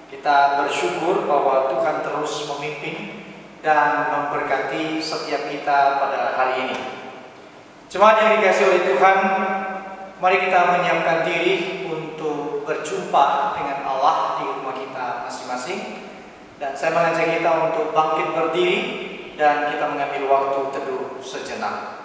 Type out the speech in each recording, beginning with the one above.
Kita bersyukur bahwa Tuhan terus memimpin dan memberkati setiap kita pada hari ini. Jemaat yang dikasihi oleh Tuhan, mari kita menyiapkan diri untuk berjumpa dengan Allah di rumah kita masing-masing. Dan saya mengajak kita untuk bangkit berdiri dan kita mengambil waktu teduh sejenak.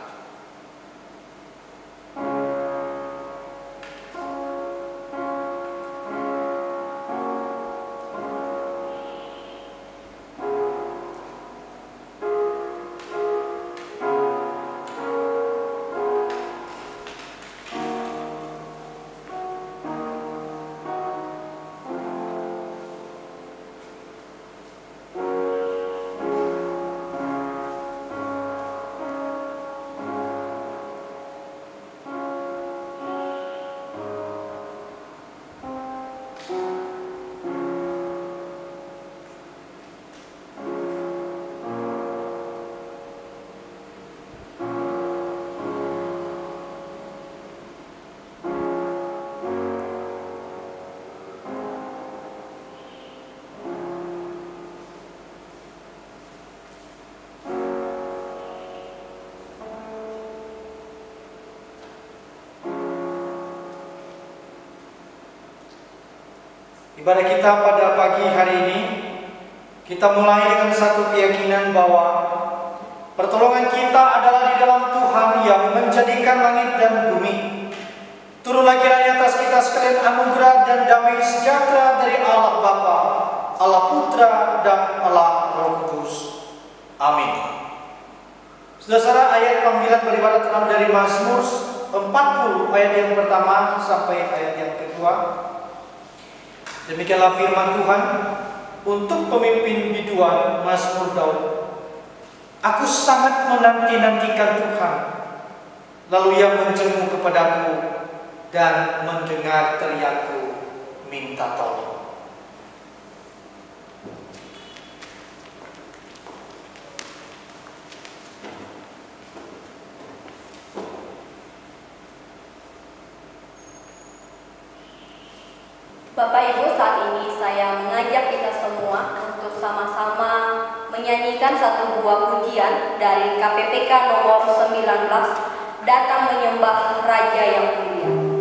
Ibadah kita pada pagi hari ini, kita mulai dengan satu keyakinan bahwa pertolongan kita adalah di dalam Tuhan yang menjadikan langit dan bumi. Turunlah kiranya atas kita sekalian anugerah dan damai sejahtera dari Allah Bapa, Allah Putra, dan Allah Roh Kudus. Amin. Saudara-saudara, ayat panggilan beribadah terambil dari Mazmur 40 ayat yang pertama sampai ayat yang kedua. Demikianlah firman Tuhan untuk pemimpin biduan Mazmur Daud. Aku sangat menanti-nantikan Tuhan, lalu Ia menjenguk kepadaku dan mendengar teriakku minta tolong. Bapak Ibu, saat ini saya mengajak kita semua untuk sama-sama menyanyikan satu buah pujian dari KPPK nomor 19, Datang Menyembah Raja yang Mulia.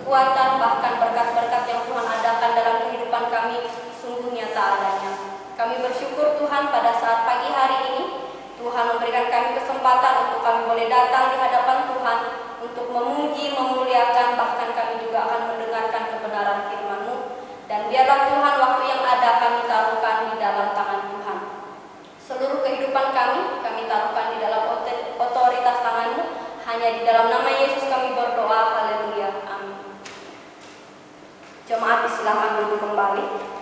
kekuatan bahkan berkat Tuhan memberikan kami kesempatan untuk kami boleh datang di hadapan Tuhan untuk memuji, memuliakan, bahkan kami juga akan mendengarkan kebenaran firman-Mu. Dan biarlah Tuhan waktu yang ada kami taruhkan di dalam tangan Tuhan. Seluruh kehidupan kami taruhkan di dalam otoritas tangan-Mu. Hanya di dalam nama Yesus kami berdoa. Haleluya. Amin. Jemaat silakan duduk kembali.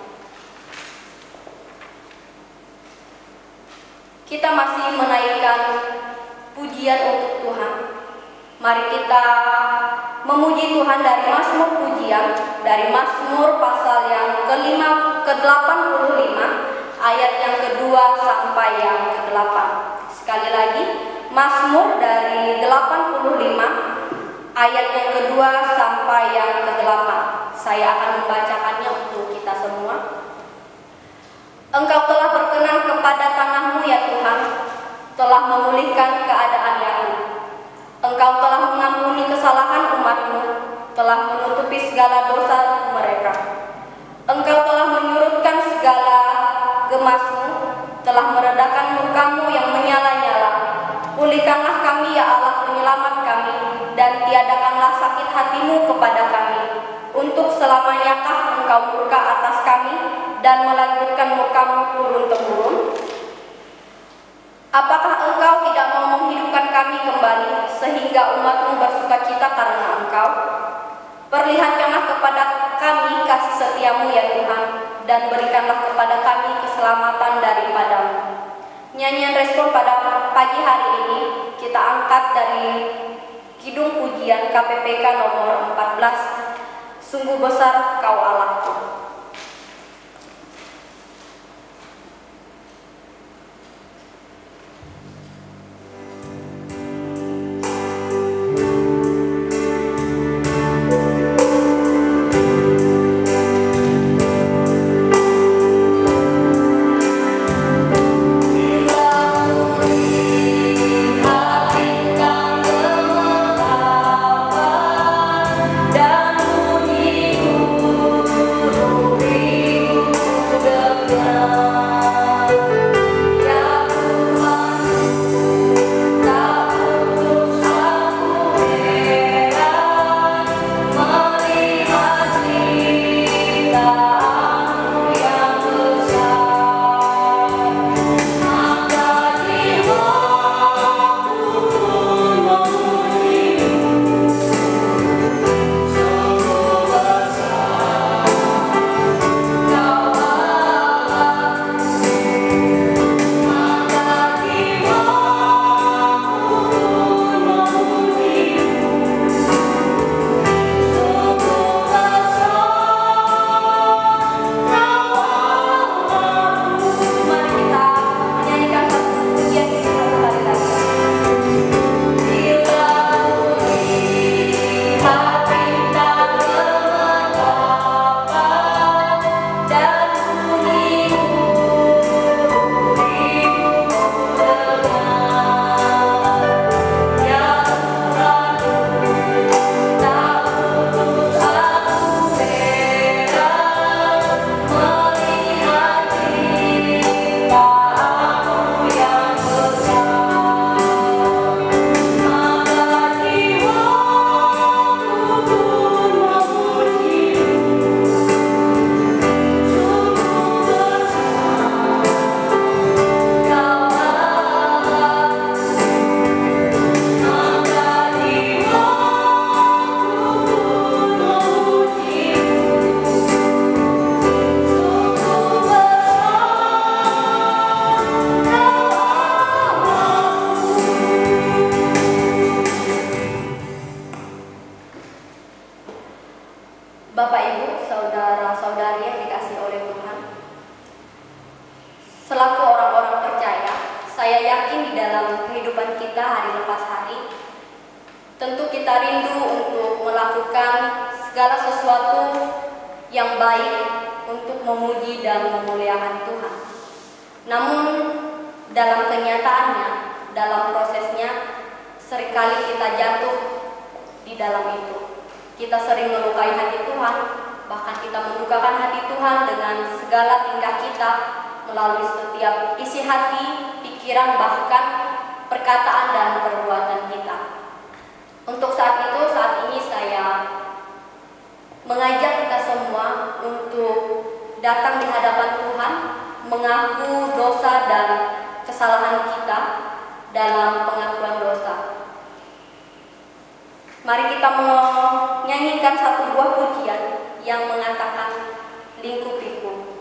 Kita masih menaikkan pujian untuk Tuhan. Mari kita memuji Tuhan dari Mazmur pujian, dari Mazmur pasal yang ke-85 ayat yang kedua sampai yang ke-8. Sekali lagi, Mazmur dari 85 ayat yang kedua sampai yang ke-8. Saya akan membacakannya untuk kita semua. Engkau telah berkenan kepada tanah-Mu ya Tuhan, telah memulihkan keadaan Yakub. Engkau telah mengampuni kesalahan umat-Mu, telah menutupi segala dosa mereka. Engkau telah menyurutkan segala gemas-Mu, telah meredakan murka-Mu yang menyala-nyala. Pulihkanlah kami ya Allah penyelamat kami, dan tiadakanlah sakit hati-Mu kepada kami. Untuk selamanyakah Engkau murka atas kami, dan melanjutkan murka-Mu turun-temurun? Apakah Engkau tidak mau menghidupkan kami kembali, sehingga umat-Mu bersukacita karena Engkau? Perlihatkanlah kepada kami kasih setia-Mu ya Tuhan, dan berikanlah kepada kami keselamatan daripada-Mu. Nyanyian respon pada pagi hari ini kita angkat dari Kidung Pujian KPPK nomor 14, Sungguh Besar Kau Allahku. Bapak Ibu, saudara-saudari yang dikasihi oleh Tuhan, selaku orang-orang percaya, saya yakin di dalam kehidupan kita hari lepas hari, tentu kita rindu untuk melakukan segala sesuatu yang baik untuk memuji dan memuliakan Tuhan. Namun dalam kenyataannya, dalam prosesnya, seringkali kita jatuh di dalam itu. Kita sering melukai hati Tuhan, bahkan kita mendukakan hati Tuhan dengan segala tingkah kita, melalui setiap isi hati, pikiran, bahkan perkataan dan perbuatan kita. Untuk saat ini saya mengajak kita semua untuk datang di hadapan Tuhan, mengaku dosa dan kesalahan kita dalam pengakuan dosa. Mari kita menyanyikan satu buah pujian yang mengatakan lingkupiku.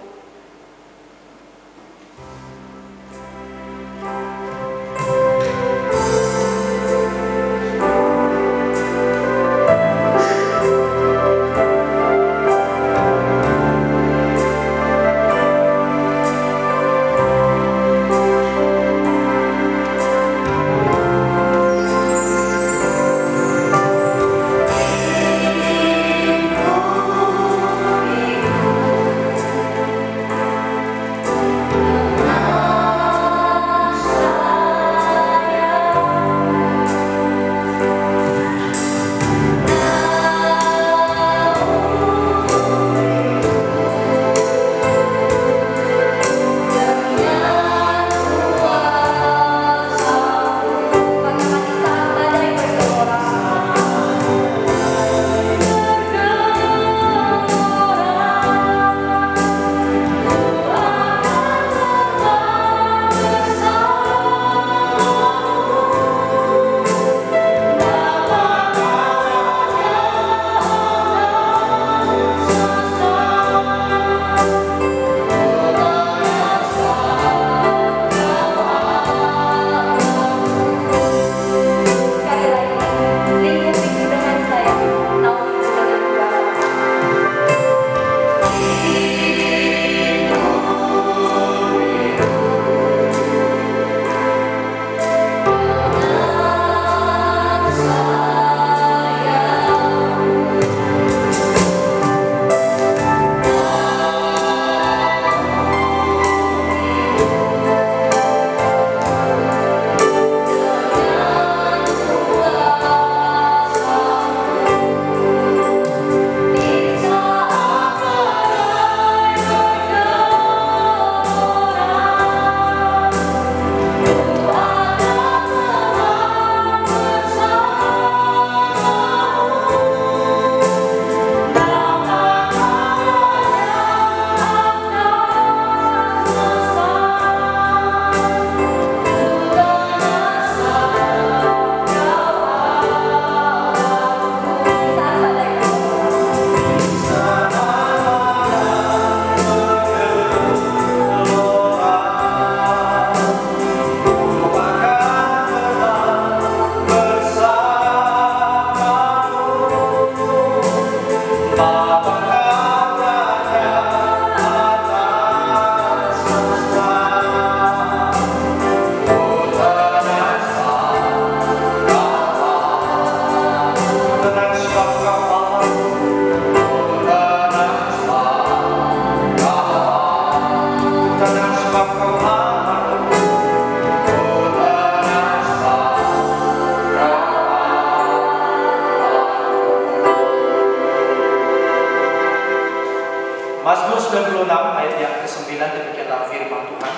Mazmur 96 ayat yang ke-9 demikianlah firman Tuhan.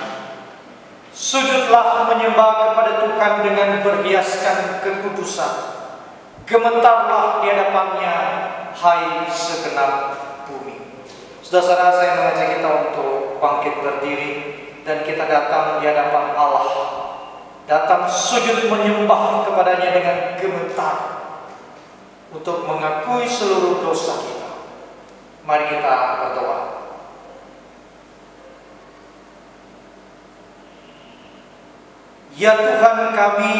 Sujudlah menyembah kepada Tuhan dengan berhiaskan kekudusan. Gemetarlah di hadapannya, hai segenap bumi. Saudara-saudara, saya mengajak kita untuk bangkit berdiri dan kita datang di hadapan Allah. Datang sujud menyembah kepadanya dengan gemetar untuk mengakui seluruh dosa kita. Mari kita berdoa. Ya Tuhan kami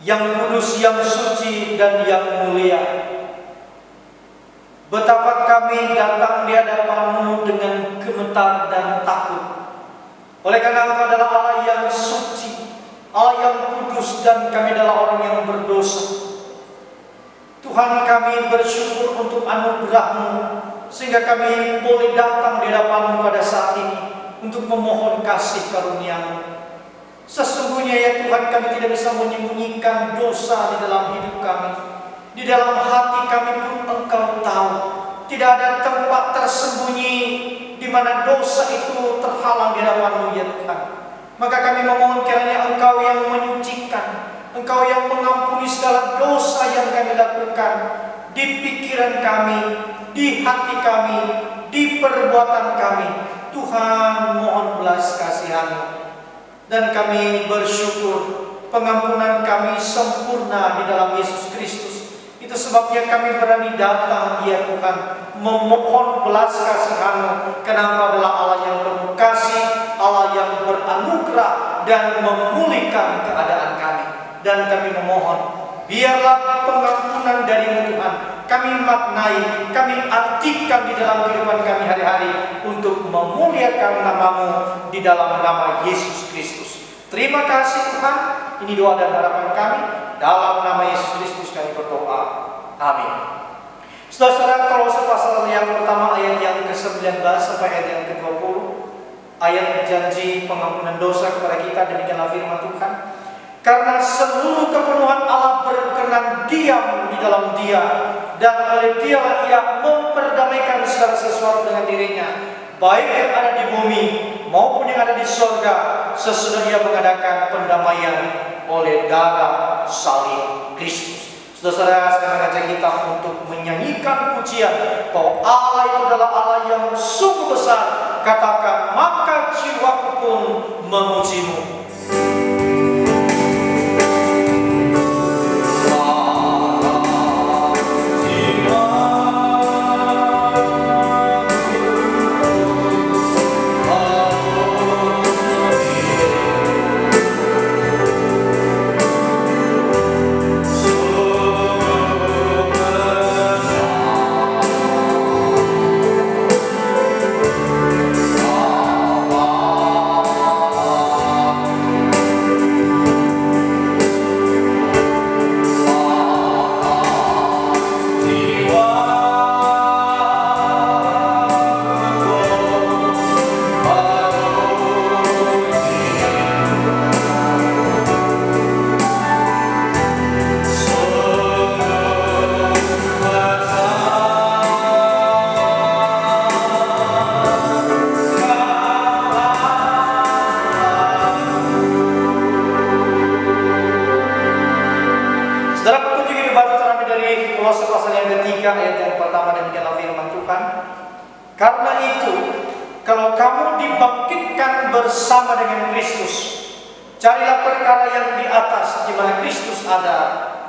yang kudus, yang suci dan yang mulia, betapa kami datang di hadapan-Mu dengan gemetar dan takut. Oleh karena Engkau adalah Allah yang suci, Allah yang kudus, dan kami adalah orang yang berdosa. Tuhan, kami bersyukur untuk anugerah-Mu sehingga kami boleh datang di hadapan-Mu pada saat ini untuk memohon kasih karunia-Mu. Sesungguhnya ya Tuhan, kami tidak bisa menyembunyikan dosa di dalam hidup kami. Di dalam hati kami pun Engkau tahu. Tidak ada tempat tersembunyi di mana dosa itu terhalang di hadapan-Mu ya Tuhan. Maka kami memohon kiranya Engkau yang menyucikan, Engkau yang mengampuni segala dosa yang kami lakukan di pikiran kami, di hati kami, di perbuatan kami. Tuhan, mohon belas kasihan-Mu. Dan kami bersyukur pengampunan kami sempurna di dalam Yesus Kristus. Itu sebabnya kami berani datang, ya Tuhan, memohon belas kasihan-Mu, karena Engkau adalah Allah yang penuh kasih, Allah yang beranugerah dan memulihkan keadaan kami. Dan kami memohon, biarlah pengampunan dari-Mu Tuhan kami maknai, kami artikan di dalam kehidupan kami hari-hari untuk memuliakan nama-Mu di dalam nama Yesus Kristus. Terima kasih Tuhan, ini doa dan harapan kami, dalam nama Yesus Kristus kami berdoa. Amin. Saudara-saudara, Kolose pasal yang pertama ayat yang ke-19 sampai ayat yang ke-20, ayat janji pengampunan dosa kepada kita, demikianlah firman Tuhan. Karena seluruh kepenuhan Allah berkenan diam di dalam Dia, dan oleh Dialah Ia memperdamaikan segala sesuatu dengan dirinya, baik yang ada di bumi maupun yang ada di sorga, sesudah Ia mengadakan pendamaian oleh darah salib Kristus. Saudara-saudara, saya mengajak kita untuk menyanyikan pujian bahwa Allah itu adalah Allah yang sungguh besar. Katakan, maka jiwaku pun memuji-Mu. Kolose pasal yang ketiga ayat yang pertama, demikianlah firman Tuhan. Karena itu, kalau kamu dibangkitkan bersama dengan Kristus, carilah perkara yang di atas, di mana Kristus ada,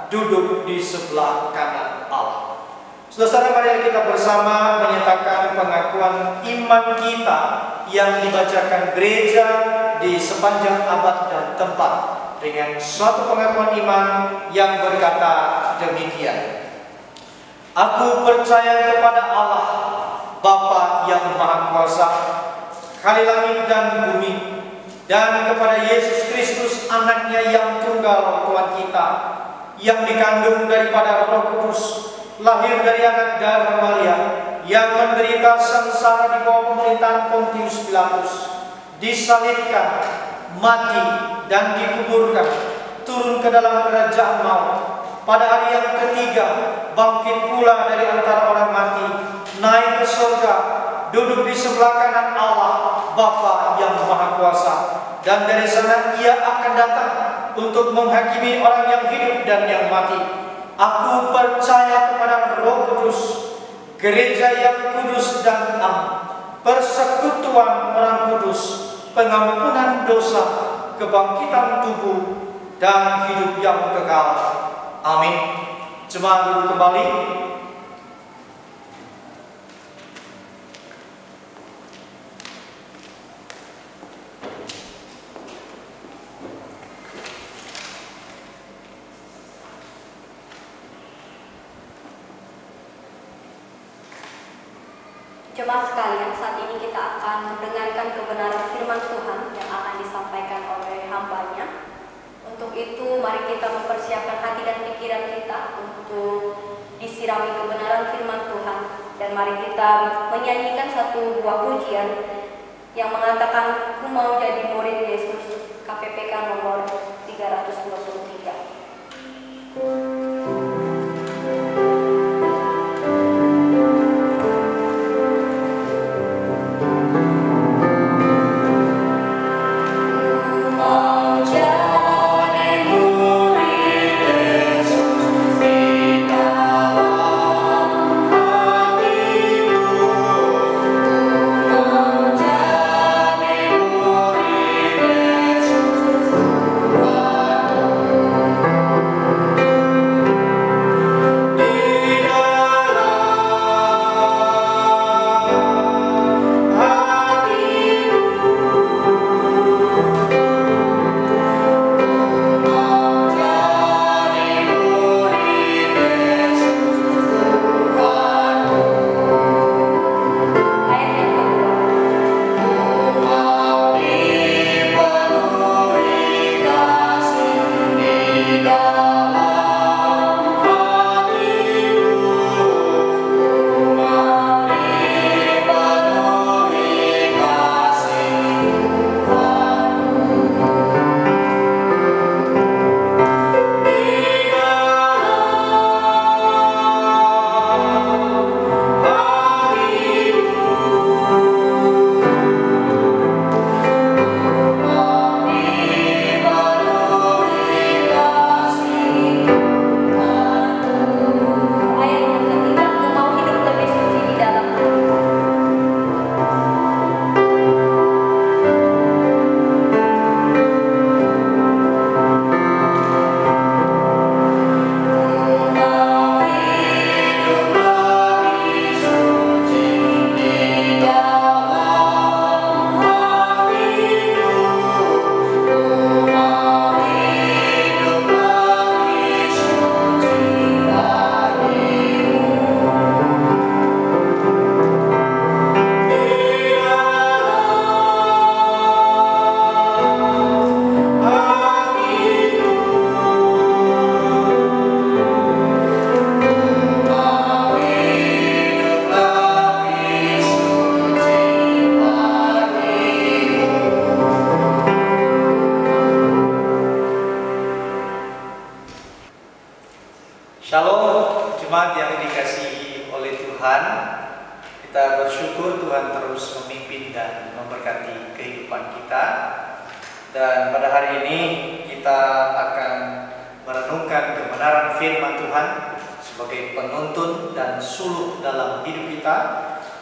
duduk di sebelah kanan Allah. Saudara-saudara, mari kita bersama menyatakan pengakuan iman kita yang dibacakan gereja di sepanjang abad dan tempat, dengan suatu pengakuan iman yang berkata demikian. Aku percaya kepada Allah, Bapa yang Maha Kuasa, Khali langit dan bumi, dan kepada Yesus Kristus, Anaknya yang tunggal Tuhan kita, yang dikandung daripada Roh Kudus, lahir dari anak darah Maria, yang menderita sengsara di bawah pemerintahan Pontius Pilatus, disalibkan, mati, dan dikuburkan, turun ke dalam kerajaan maut. Pada hari yang ketiga, bangkit pula dari antara orang mati, naik ke surga, duduk di sebelah kanan Allah, Bapa yang Maha Kuasa. Dan dari sana Ia akan datang untuk menghakimi orang yang hidup dan yang mati. Aku percaya kepada Roh Kudus, gereja yang kudus dan am, persekutuan orang kudus, pengampunan dosa, kebangkitan tubuh, dan hidup yang kekal. Amin. Jemaat duduk kembali. Jemaat sekalian, saat ini kita akan mendengarkan kebenaran firman Tuhan yang akan disampaikan oleh hamba-Nya. Untuk itu, mari kita mempersiapkan hati dan pikiran kita untuk disirami kebenaran firman Tuhan. Dan mari kita menyanyikan satu buah pujian yang mengatakan, "Ku mau jadi murid Yesus", KPPK nomor 323. Kita bersyukur Tuhan terus memimpin dan memberkati kehidupan kita. Dan pada hari ini kita akan merenungkan kebenaran firman Tuhan sebagai penuntun dan suluh dalam hidup kita.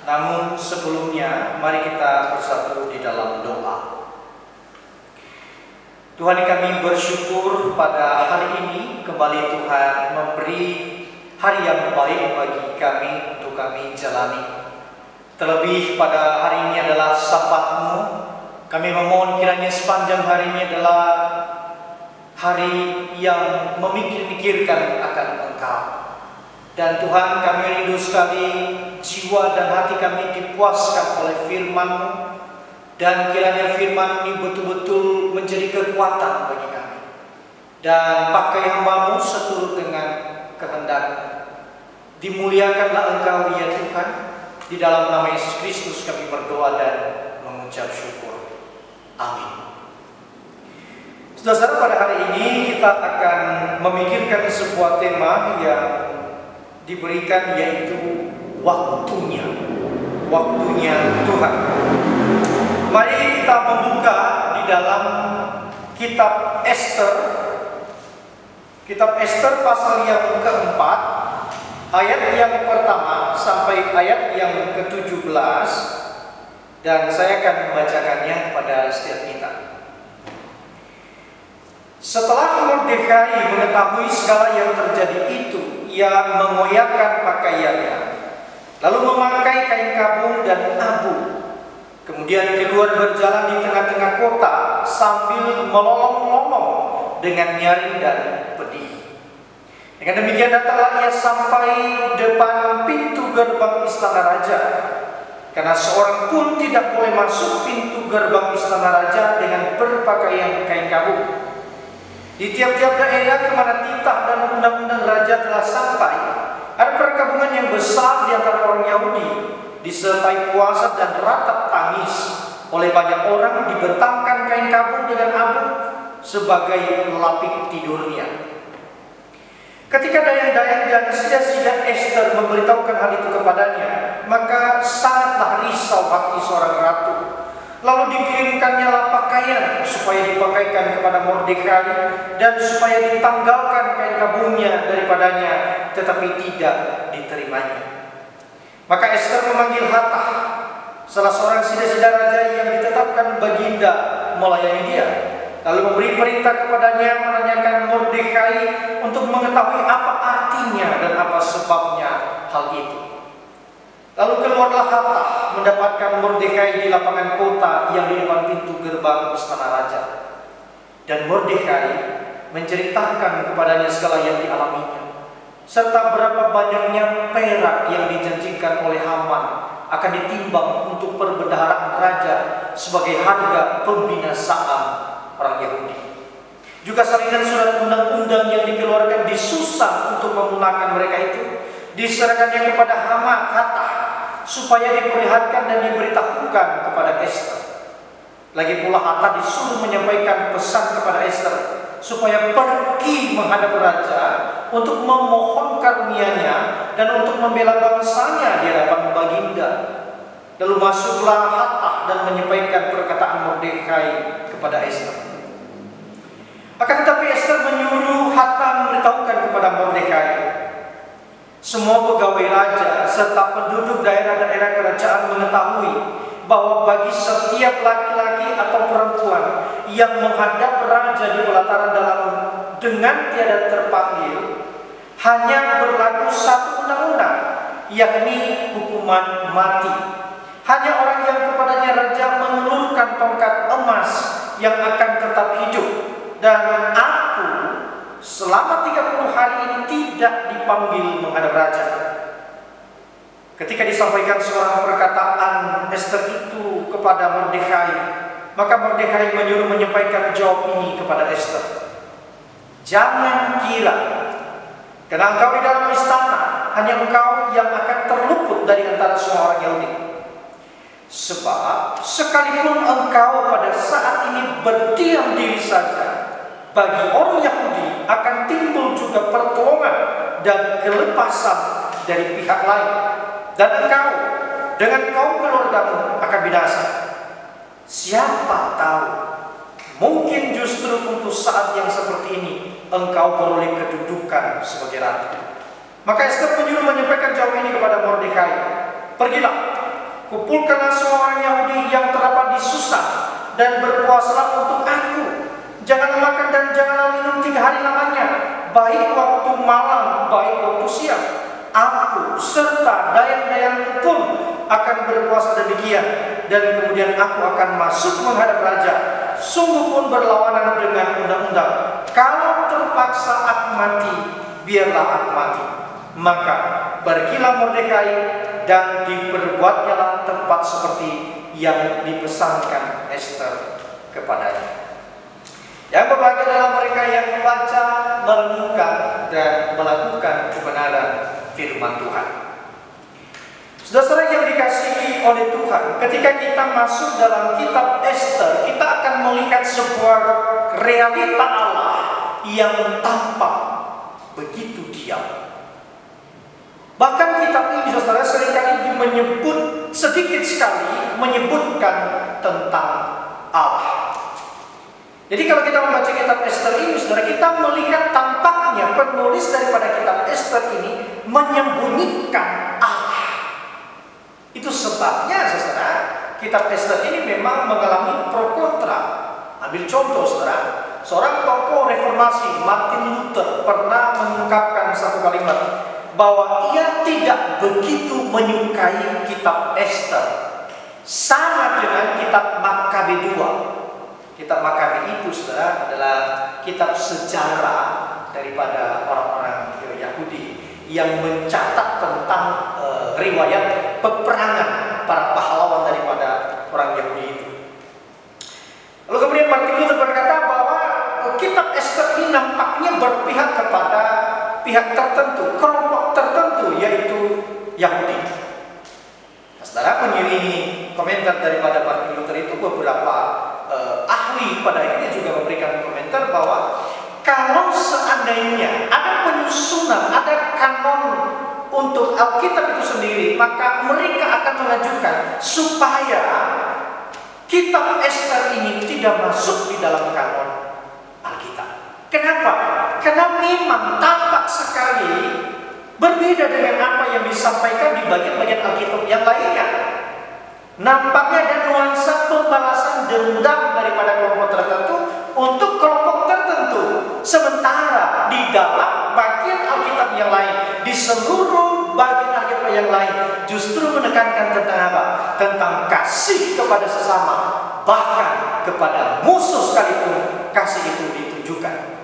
Namun sebelumnya mari kita bersatu di dalam doa. Tuhan, kami bersyukur pada hari ini kembali Tuhan memberi hari yang baik bagi kami untuk kami jalani. Terlebih pada hari ini adalah Sabat-Mu. Kami memohon kiranya sepanjang hari ini adalah hari yang memikir-mikirkan akan Engkau. Dan Tuhan, kami rindu sekali jiwa dan hati kami dipuaskan oleh firman-Mu. Dan kiranya firman ini betul-betul menjadi kekuatan bagi kami. Dan pakai hamba-Mu seturut dengan kehendak-Mu. Dimuliakanlah Engkau ya Tuhan. Di dalam nama Yesus Kristus kami berdoa dan mengucap syukur. Amin. Saudara, pada hari ini kita akan memikirkan sebuah tema yang diberikan, yaitu waktunya. Waktunya Tuhan. Mari kita membuka di dalam kitab Ester. Kitab Ester pasal yang keempat, ayat yang pertama sampai ayat yang ke-17, dan saya akan membacakannya kepada setiap kita. Setelah Mordekai mengetahui segala yang terjadi itu, ia mengoyakkan pakaiannya, lalu memakai kain kabung dan abu. Kemudian keluar berjalan di tengah-tengah kota sambil melolong-lolong dengan nyaring dan pedih. Dengan demikian datanglah ia sampai depan pintu gerbang istana raja, karena seorang pun tidak boleh masuk pintu gerbang istana raja dengan berpakaian kain kabung. Di tiap-tiap daerah kemana titah dan undang-undang raja telah sampai, ada perkabungan yang besar di antara orang Yahudi, disertai puasa dan ratap tangis. Oleh banyak orang dibentangkan kain kabung dengan abu sebagai lapik tidurnya. Ketika dayang-dayang dan sida-sida Ester memberitahukan hal itu kepadanya, maka sangatlah risau hati seorang ratu. Lalu dikirimkannya pakaian supaya dipakaikan kepada Mordekai dan supaya ditanggalkan kain kabungnya daripadanya, tetapi tidak diterimanya. Maka Ester memanggil Hatah, salah seorang sida-sida raja yang ditetapkan baginda, melayani dia. Lalu memberi perintah kepadanya menanyakan Mordekai untuk mengetahui apa artinya dan apa sebabnya hal itu. Lalu keluarlah Hatah mendapatkan Mordekai di lapangan kota yang di depan pintu gerbang istana raja. Dan Mordekai menceritakan kepadanya segala yang dialaminya, serta berapa banyaknya perak yang dijanjikan oleh Haman akan ditimbang untuk perbendaharaan raja sebagai harga pembinasaan orang Yahudi. Juga salinan surat undang-undang yang dikeluarkan di Susan untuk memunahkan mereka itu diserahkannya kepada Hatah supaya diperlihatkan dan diberitahukan kepada Ester. Lagi pula Hatah disuruh menyampaikan pesan kepada Ester supaya pergi menghadap raja untuk memohon karunia-Nya dan untuk membela bangsanya di hadapan baginda. Lalu masuklah Hatah dan menyampaikan perkataan Mordekai kepada Ester. Akan tetapi Ester menyuruh Hatah memberitahukan kepada Mordekai, semua pegawai raja serta penduduk daerah-daerah kerajaan mengetahui bahwa bagi setiap laki-laki atau perempuan yang menghadap raja di pelataran dalam dengan tiada terpanggil, hanya berlaku satu undang-undang, yakni hukuman mati. Hanya orang yang kepadanya raja mengulurkan tongkat emas yang akan tetap hidup. Dan aku selama 30 hari ini tidak dipanggil menghadap raja. Ketika disampaikan seorang perkataan Ester itu kepada Mordekai, maka Mordekai menyuruh menyampaikan jawab ini kepada Ester. Jangan kira, karena engkau di dalam istana, hanya engkau yang akan terluput dari antara semua orang Yahudi. Sebab sekalipun engkau pada saat ini berdiam diri saja, bagi orang Yahudi akan timbul juga pertolongan dan kelepasan dari pihak lain. Dan engkau dengan kaum keluargamu akan binasa. Siapa tahu, mungkin justru untuk saat yang seperti ini engkau beroleh kedudukan sebagai ratu. Maka Ester menyuruh menyampaikan jawaban ini kepada Mordekai. Pergilah, kumpulkanlah semua orang Yahudi yang terdapat di Susa dan berpuasalah untuk aku. Jangan makan dan janganlah minum 3 hari lamanya, baik waktu malam, baik waktu siang. Aku serta dayang-dayangku pun akan berpuasa demikian, dan kemudian aku akan masuk menghadap raja. Sungguh pun berlawanan dengan undang-undang. Kalau terpaksa aku mati, biarlah aku mati. Maka pergilah Mordekai dan diperbuatnyalah tempat seperti yang dipesankan Ester kepadanya. Yang berbahagia adalah mereka yang membaca, merenungkan, dan melakukan kebenaran firman Tuhan. Saudara-saudara yang dikasihi oleh Tuhan, ketika kita masuk dalam kitab Ester, kita akan melihat sebuah realita Allah yang tampak begitu diam. Bahkan kitab ini, saudara, seringkali menyebut, sedikit sekali menyebutkan tentang Allah. Jadi kalau kita membaca kitab Ester ini, saudara, kita melihat tampaknya penulis daripada kitab Ester ini menyembunyikan Allah. Itu sebabnya, saudara, kitab Ester ini memang mengalami pro kontra. Ambil contoh, saudara, seorang tokoh reformasi, Martin Luther, pernah mengungkapkan satu kalimat bahwa ia tidak begitu menyukai kitab Ester, sama dengan kitab Makabe 2. Kitab Makabe itu, saudara, adalah kitab sejarah daripada orang-orang Yahudi yang mencatat tentang riwayat peperangan para pahlawan daripada orang Yahudi itu. Lalu kemudian Martin Luther berkata bahwa kitab Ester ini nampaknya berpihak kepada pihak tertentu, kelompok tertentu, yaitu Yahudi. Nah, saudara, mengiringi komentar daripada Martin Luther itu, beberapa ahli pada akhirnya juga memberikan komentar bahwa kalau seandainya ada penyusunan, ada kanon untuk Alkitab itu sendiri, maka mereka akan mengajukan supaya kitab Ester ini tidak masuk di dalam kanon Alkitab. Kenapa? Karena memang tampak sekali berbeda dengan apa yang disampaikan di bagian-bagian Alkitab yang lainnya. Nampaknya ada nuansa pembalasan dendam daripada kelompok tertentu untuk kelompok tertentu. Sementara di dalam bagian Alkitab yang lain, di seluruh bagian Alkitab yang lain, justru menekankan tentang apa? Tentang kasih kepada sesama, bahkan kepada musuh sekalipun kasih itu ditujukan.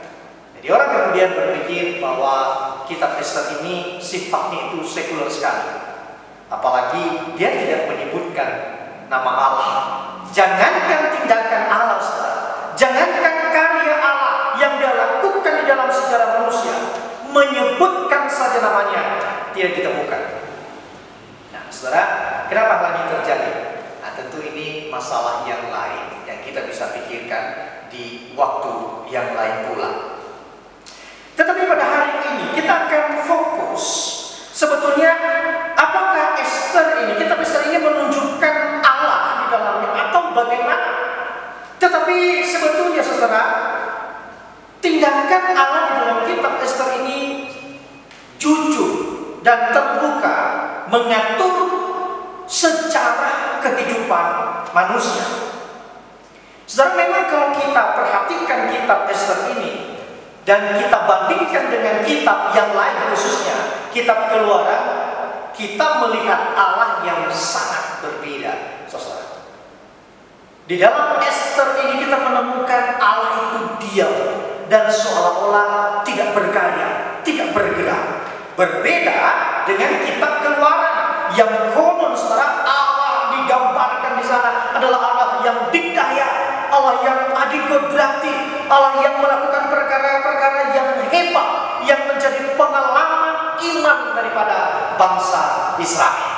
Jadi orang kemudian berpikir bahwa kitab Ester ini sifatnya itu sekuler sekali. Apalagi dia tidak menyebutkan nama Allah. Jangankan tindakan Allah, saudara, jangankan karya Allah yang dia lakukan di dalam sejarah manusia, menyebutkan saja namanya tidak ditemukan. Nah, saudara, kenapa hal ini terjadi? Nah, tentu ini masalah yang lain yang kita bisa pikirkan di waktu yang lain pula. Tetapi pada hari ini kita akan fokus sebetulnya apakah Ester ini, kitab Ester ini menunjukkan Allah di dalamnya atau bagaimana? Tetapi sebetulnya, saudara, tindakan Allah di dalam kitab Ester ini jujur dan terbuka mengatur sejarah kehidupan manusia. Saudara, memang kalau kita perhatikan kitab Ester ini dan kita bandingkan dengan kitab yang lain, khususnya kitab Keluaran, kita melihat Allah yang sangat berbeda, saudara. Di dalam Ester ini kita menemukan Allah itu diam dan seolah-olah tidak berkarya, tidak bergerak. Berbeda dengan kitab Keluaran yang konon, saudara, Allah digambarkan di sana adalah Allah yang dikdaya, Allah yang adikodrati, Allah yang melakukan perkara-perkara yang hebat, yang menjadi pengalaman iman daripada bangsa Israel.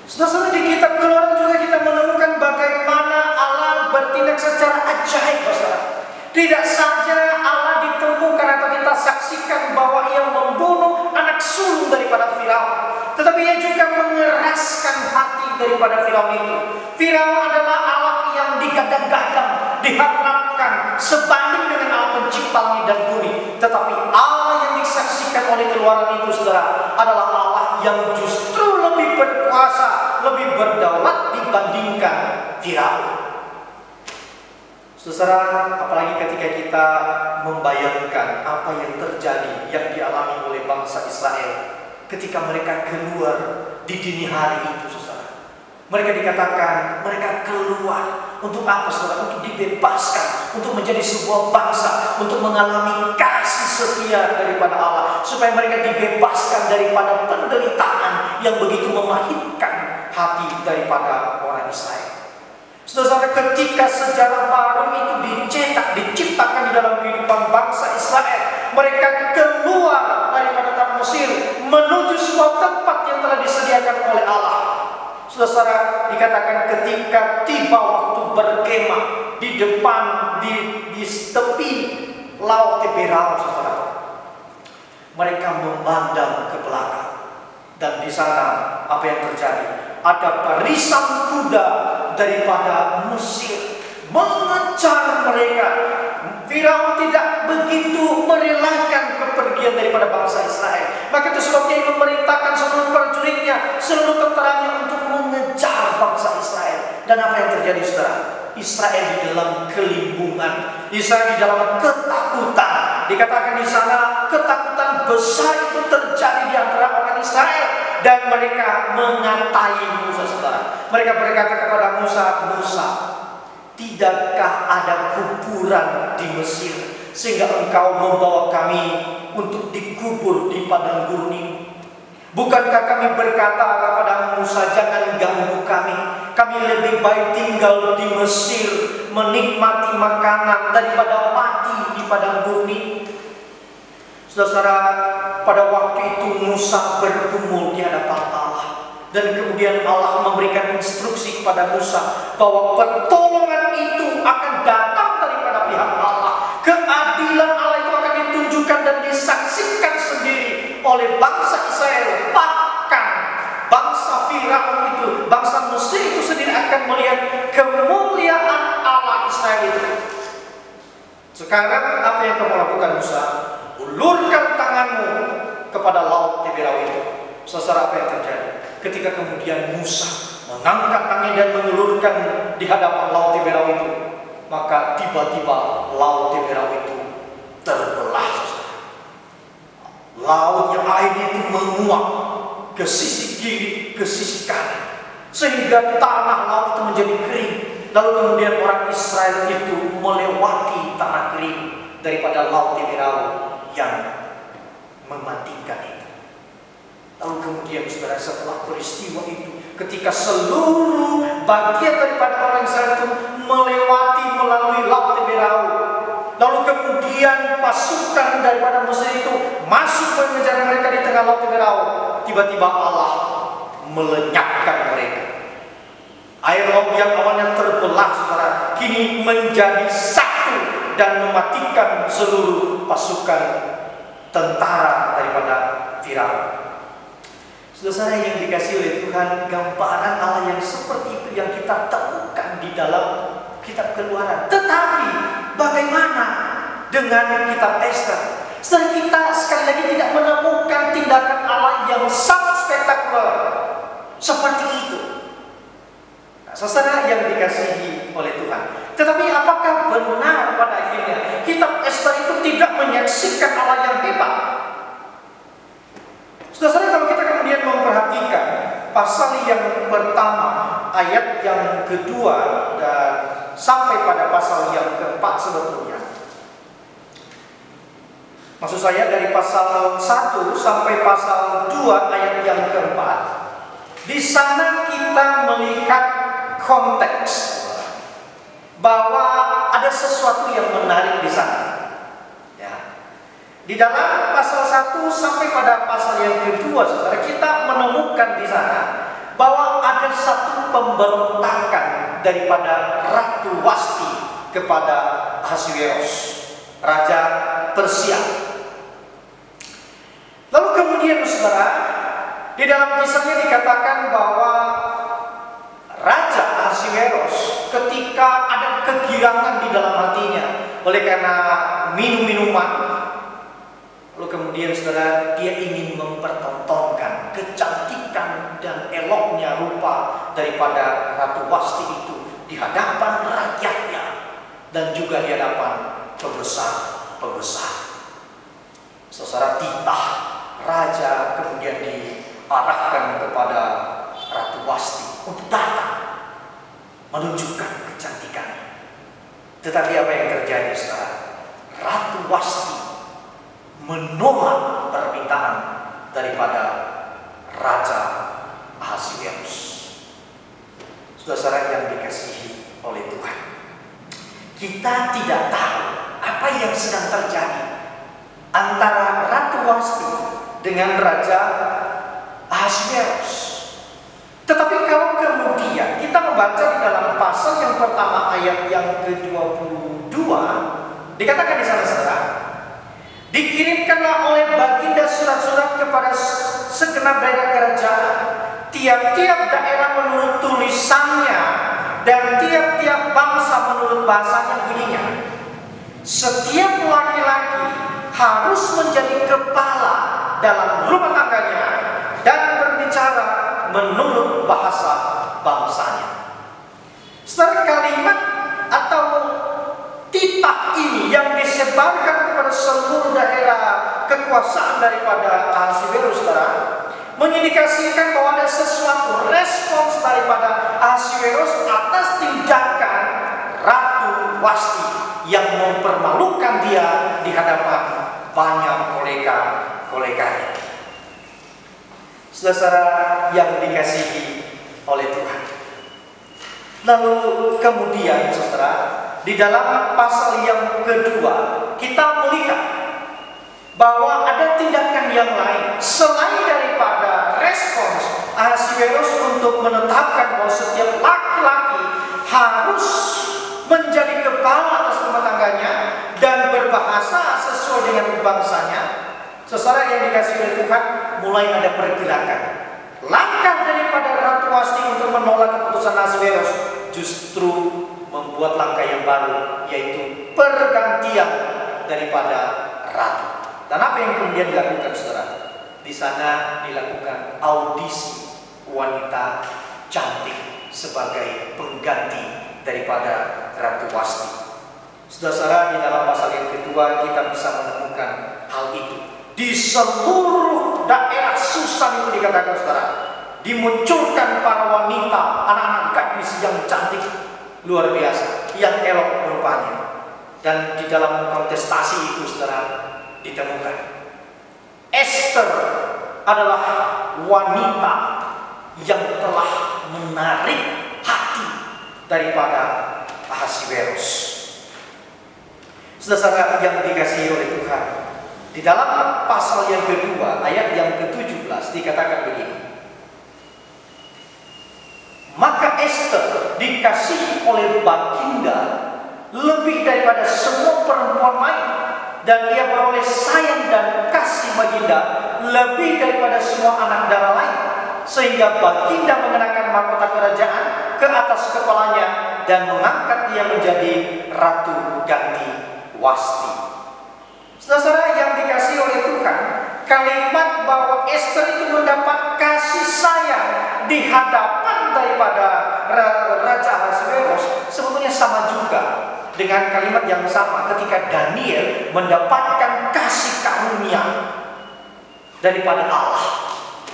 Saudara-saudara, di kitab Keluaran juga kita menemukan bagaimana Allah bertindak secara ajaib, saudara. Tidak saja Allah ditemukan atau kita saksikan bahwa ia membunuh anak sulung daripada Firaun, tetapi ia juga mengeraskan hati daripada Firaun itu. Firaun adalah Allah yang digadang-gadang, diharapkan sebanding dengan Allah pencipta langit dan bumi. Tetapi Allah yang disaksikan oleh keluaran itu, saudara, adalah Allah yang justru lebih berkuasa, lebih berdaulat dibandingkan Firaun. Saudara, apalagi ketika kita membayangkan apa yang terjadi, yang dialami oleh bangsa Israel ketika mereka keluar di dini hari itu, saudara. Mereka dikatakan mereka keluar untuk apa, saudara? Untuk dibebaskan, untuk menjadi sebuah bangsa, untuk mengalami kasih setia daripada Allah, supaya mereka dibebaskan daripada penderitaan yang begitu memahitkan hati daripada orang Israel. Saudara, ketika sejarah baru itu diciptakan di dalam kehidupan bangsa Israel, mereka keluar daripada tanah Mesir menuju sebuah tempat yang telah disediakan oleh Allah. Saudara, dikatakan ketika tiba waktu berkemah di depan di tepi laut Teberau, saudara, mereka memandang ke belakang, dan di sana apa yang terjadi? Ada barisan kuda daripada Mesir mengejar mereka. Firaun tidak begitu merelakan kepergian daripada bangsa Israel. Maka itu sebabnya ia memerintahkan seluruh prajuritnya, seluruh tentaranya untuk mengejar bangsa Israel. Dan apa yang terjadi, saudara? Israel di dalam kelimbungan, Israel di dalam ketakutan. Dikatakan di sana ketakutan besar itu terjadi di antara orang Israel. Dan mereka mengatai Musa, saudara. Mereka berkata kepada Musa, "Musa, tidakkah ada kuburan di Mesir sehingga engkau membawa kami untuk dikubur di padang gurun ini? Bukankah kami berkata kepada Musa, jangan ganggu kami. Kami lebih baik tinggal di Mesir, menikmati makanan daripada mati di padang gurun ini." Saudara, pada waktu itu Musa bergumul di hadapan Allah. Dan kemudian Allah memberikan instruksi kepada Musa bahwa pertolongan itu akan datang daripada pihak Allah. Keadilan Allah itu akan ditunjukkan dan disaksikan sendiri oleh bangsa Israel. Bahkan bangsa Firaun itu, bangsa Mesir itu sendiri akan melihat kemuliaan Allah Israel itu. Sekarang apa yang kamu lakukan, Musa? Ulurkan tanganmu kepada laut Teberau itu. Saudara, apa yang terjadi? Ketika kemudian Musa mengangkat tangan dan mengulurkan di hadapan laut Teberau itu, maka tiba-tiba laut Teberau itu terbelah. Laut yang airnya itu menguap ke sisi kiri, ke sisi kanan, sehingga tanah laut itu menjadi kering. Lalu kemudian orang Israel itu melewati tanah kering daripada laut Teberau yang mematikan itu. Lalu kemudian, saudara, setelah peristiwa itu, ketika seluruh bagian daripada orang Israel itu melewati melalui laut Teberau, lalu kemudian pasukan daripada Mesir itu masuk mengejar mereka di tengah laut Teberau, tiba-tiba Allah melenyapkan mereka. Air laut yang awalnya terbelah, saudara, kini menjadi satu dan mematikan seluruh pasukan tentara daripada Firaun. Saudara yang dikasihi oleh Tuhan, gambaran Allah yang seperti itu yang kita temukan di dalam kitab Keluaran. Tetapi bagaimana dengan kitab Ester? Saudara, kita sekali lagi tidak menemukan tindakan Allah yang sangat spektakuler seperti itu. Saudara yang dikasihi oleh Tuhan, tetapi apakah benar pada akhirnya kitab Ester itu tidak menyaksikan Allah yang hebat? Saudara, kalau kita kemudian memperhatikan pasal yang pertama, ayat yang kedua, dan sampai pada pasal yang keempat sebetulnya. Maksud saya dari pasal 1 sampai pasal 2 ayat yang keempat. Di sana kita melihat konteks bahwa ada sesuatu yang menarik di sana. Ya. Di dalam pasal 1 sampai pada pasal yang kedua, saudara, kita menemukan di sana bahwa ada satu pemberontakan daripada Ratu Wasti kepada Ahasuerus, Raja Persia. Lalu kemudian, saudara, di dalam kisahnya dikatakan bahwa Ahasiweros ketika ada kegirangan di dalam hatinya oleh karena minum-minuman, lalu kemudian saudara, dia ingin mempertontonkan kecantikan dan eloknya rupa daripada Ratu Wasti itu di hadapan rakyatnya dan juga di hadapan pembesar-pembesar. Saudara, titah raja kemudian diarahkan kepada Ratu Wasti untuk datang menunjukkan kecantikannya. Tetapi apa yang terjadi, saudara? Ratu Wasti menolak permintaan daripada Raja Ahasiweros. Saudara yang dikasihi oleh Tuhan, kita tidak tahu apa yang sedang terjadi antara Ratu Wasti dengan Raja Ahasiweros. Tetapi kalau kemudian kita membaca di dalam pasal yang pertama ayat yang ke-22, dikatakan di sana, saudara, dikirimkanlah oleh baginda surat-surat kepada segenap daerah kerajaan, tiap-tiap daerah menurut tulisannya dan tiap-tiap bangsa menurut bahasanya bunyinya. Setiap laki-laki harus menjadi kepala dalam rumah tangganya dan berbicara menurut bahasa bangsanya. Saudara, kalimat atau titah ini yang disebarkan kepada seluruh daerah kekuasaan daripada Ahasiweros, saudara, mengindikasikan bahwa ada sesuatu respons daripada Ahasiweros atas tindakan Ratu Wasti yang mempermalukan dia di hadapan banyak kolega-koleganya. Saudara yang dikasihi oleh Tuhan, lalu kemudian saudara, di dalam pasal yang kedua kita melihat bahwa ada tindakan yang lain selain daripada respons Ahasiweros untuk menetapkan bahwa setiap laki-laki harus menjadi kepala atas rumah tangganya dan berbahasa sesuai dengan bangsanya. Saudara yang dikasihi oleh Tuhan, mulai ada pergerakan. Langkah daripada Ratu Wasti untuk menolak keputusan Ahasiweros justru membuat langkah yang baru, yaitu pergantian daripada ratu. Dan apa yang kemudian dilakukan, saudara? Di sana dilakukan audisi wanita cantik sebagai pengganti daripada Ratu Wasti. Saudara, di dalam pasal yang kedua kita bisa menemukan hal itu. Di seluruh daerah Susan itu dikatakan, saudara, dimunculkan para wanita, anak-anak gadis yang cantik luar biasa, yang elok rupanya. Dan di dalam kontestasi itu, saudara, ditemukan Esther adalah wanita yang telah menarik hati daripada Ahasiweros. Saudara yang dikasihi oleh Tuhan, di dalam pasal yang kedua ayat yang ke-17 dikatakan begini: maka Esther dikasihi oleh baginda lebih daripada semua perempuan lain, dan ia beroleh sayang dan kasih baginda lebih daripada semua anak darah lain, sehingga baginda mengenakan mahkota kerajaan ke atas kepalanya dan mengangkat dia menjadi ratu ganti Wasti. Saudara yang dikasihi oleh Tuhan, kalimat bahwa Esther itu mendapat kasih sayang di hadapan daripada Raja Ahasiweros sebetulnya sama juga dengan kalimat yang sama ketika Daniel mendapatkan kasih karunia daripada Allah.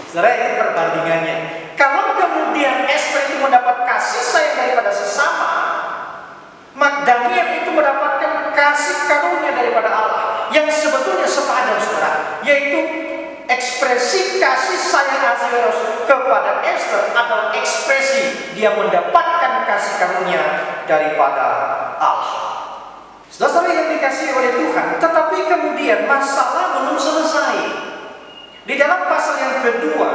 Saudara, itu perbandingannya. Kalau kemudian Esther itu mendapat kasih sayang daripada sesama, maka Daniel itu mendapatkan kasih karunia daripada Allah yang sebetulnya sepadan, saudara, yaitu ekspresi kasih sayang Ahasiweros kepada Esther adalah ekspresi dia mendapatkan kasih karunia daripada Allah. Saudara yang dikasihi oleh Tuhan, tetapi kemudian masalah belum selesai. Di dalam pasal yang kedua,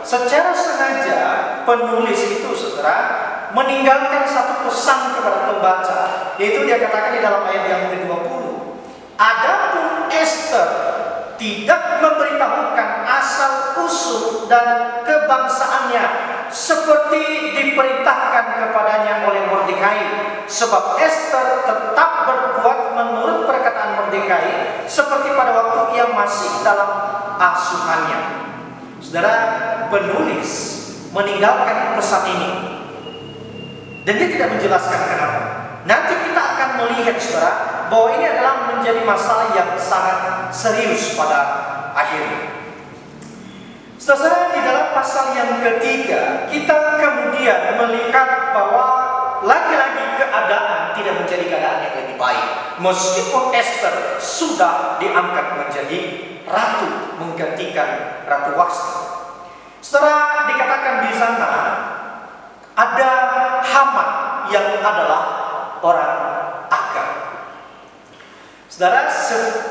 secara sengaja penulis itu, saudara, meninggalkan satu pesan kepada pembaca, yaitu dia katakan di dalam ayat yang ke-20, adapun Esther tidak memberitahukan asal-usul dan kebangsaannya seperti diperintahkan kepadanya oleh sebab Ester tetap berbuat menurut perkataan Mordekai seperti pada waktu ia masih dalam asuhannya. Saudara, penulis meninggalkan pesan ini dan dia tidak menjelaskan kenapa. Nanti kita akan melihat, saudara, bahwa ini adalah menjadi masalah yang sangat serius pada akhirnya. Saudara, di dalam pasal yang ketiga, kita kemudian melihat bahwa lagi-lagi keadaan tidak menjadi keadaan yang lebih baik. Meskipun Ester sudah diangkat menjadi ratu, menggantikan Ratu Wasti. Saudara, dikatakan di sana ada Haman yang adalah orang Agag. Saudara,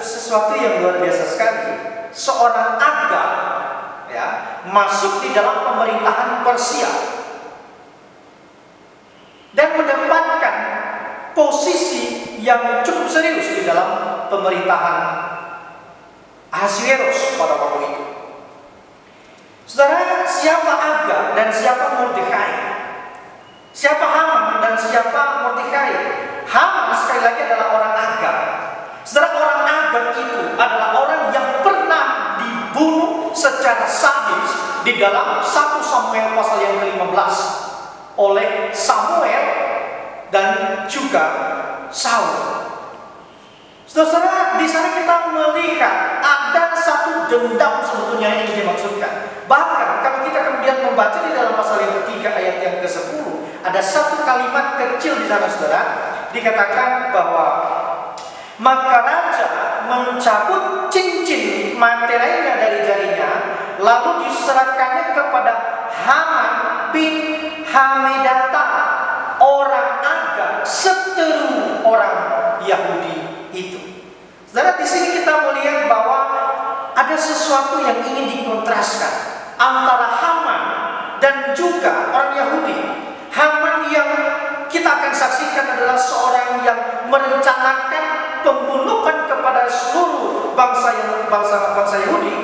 sesuatu yang luar biasa sekali. Seorang Agag masuk di dalam pemerintahan Persia dan mendapatkan posisi yang cukup serius di dalam pemerintahan Ahasveros pada waktu itu. Saudara, siapa Agag dan siapa Mordekai? Siapa Haman dan siapa Mordekai? Haman sekali lagi adalah orang Agag. Saudara, orang Agag itu adalah orang yang pernah dibunuh secara sadis di dalam 1 Samuel pasal yang ke-15 oleh Samuel dan juga Saul. Saudara, di sana kita melihat ada satu dendam sebetulnya yang dimaksudkan. Bahkan kalau kita kemudian membaca di dalam pasal yang ketiga ayat yang ke-10, ada satu kalimat kecil di sana, saudara, dikatakan bahwa maka raja mencabut cincin materainya dari jarinya, lalu diserahkannya kepada Haman bin Hamedata, orang Agag, seteru orang Yahudi itu. Saudara, di sini kita melihat bahwa ada sesuatu yang ingin dikontraskan antara Haman dan juga orang Yahudi. Haman yang kita akan saksikan adalah seorang yang merencanakan pembunuhan kepada seluruh bangsa Yahudi.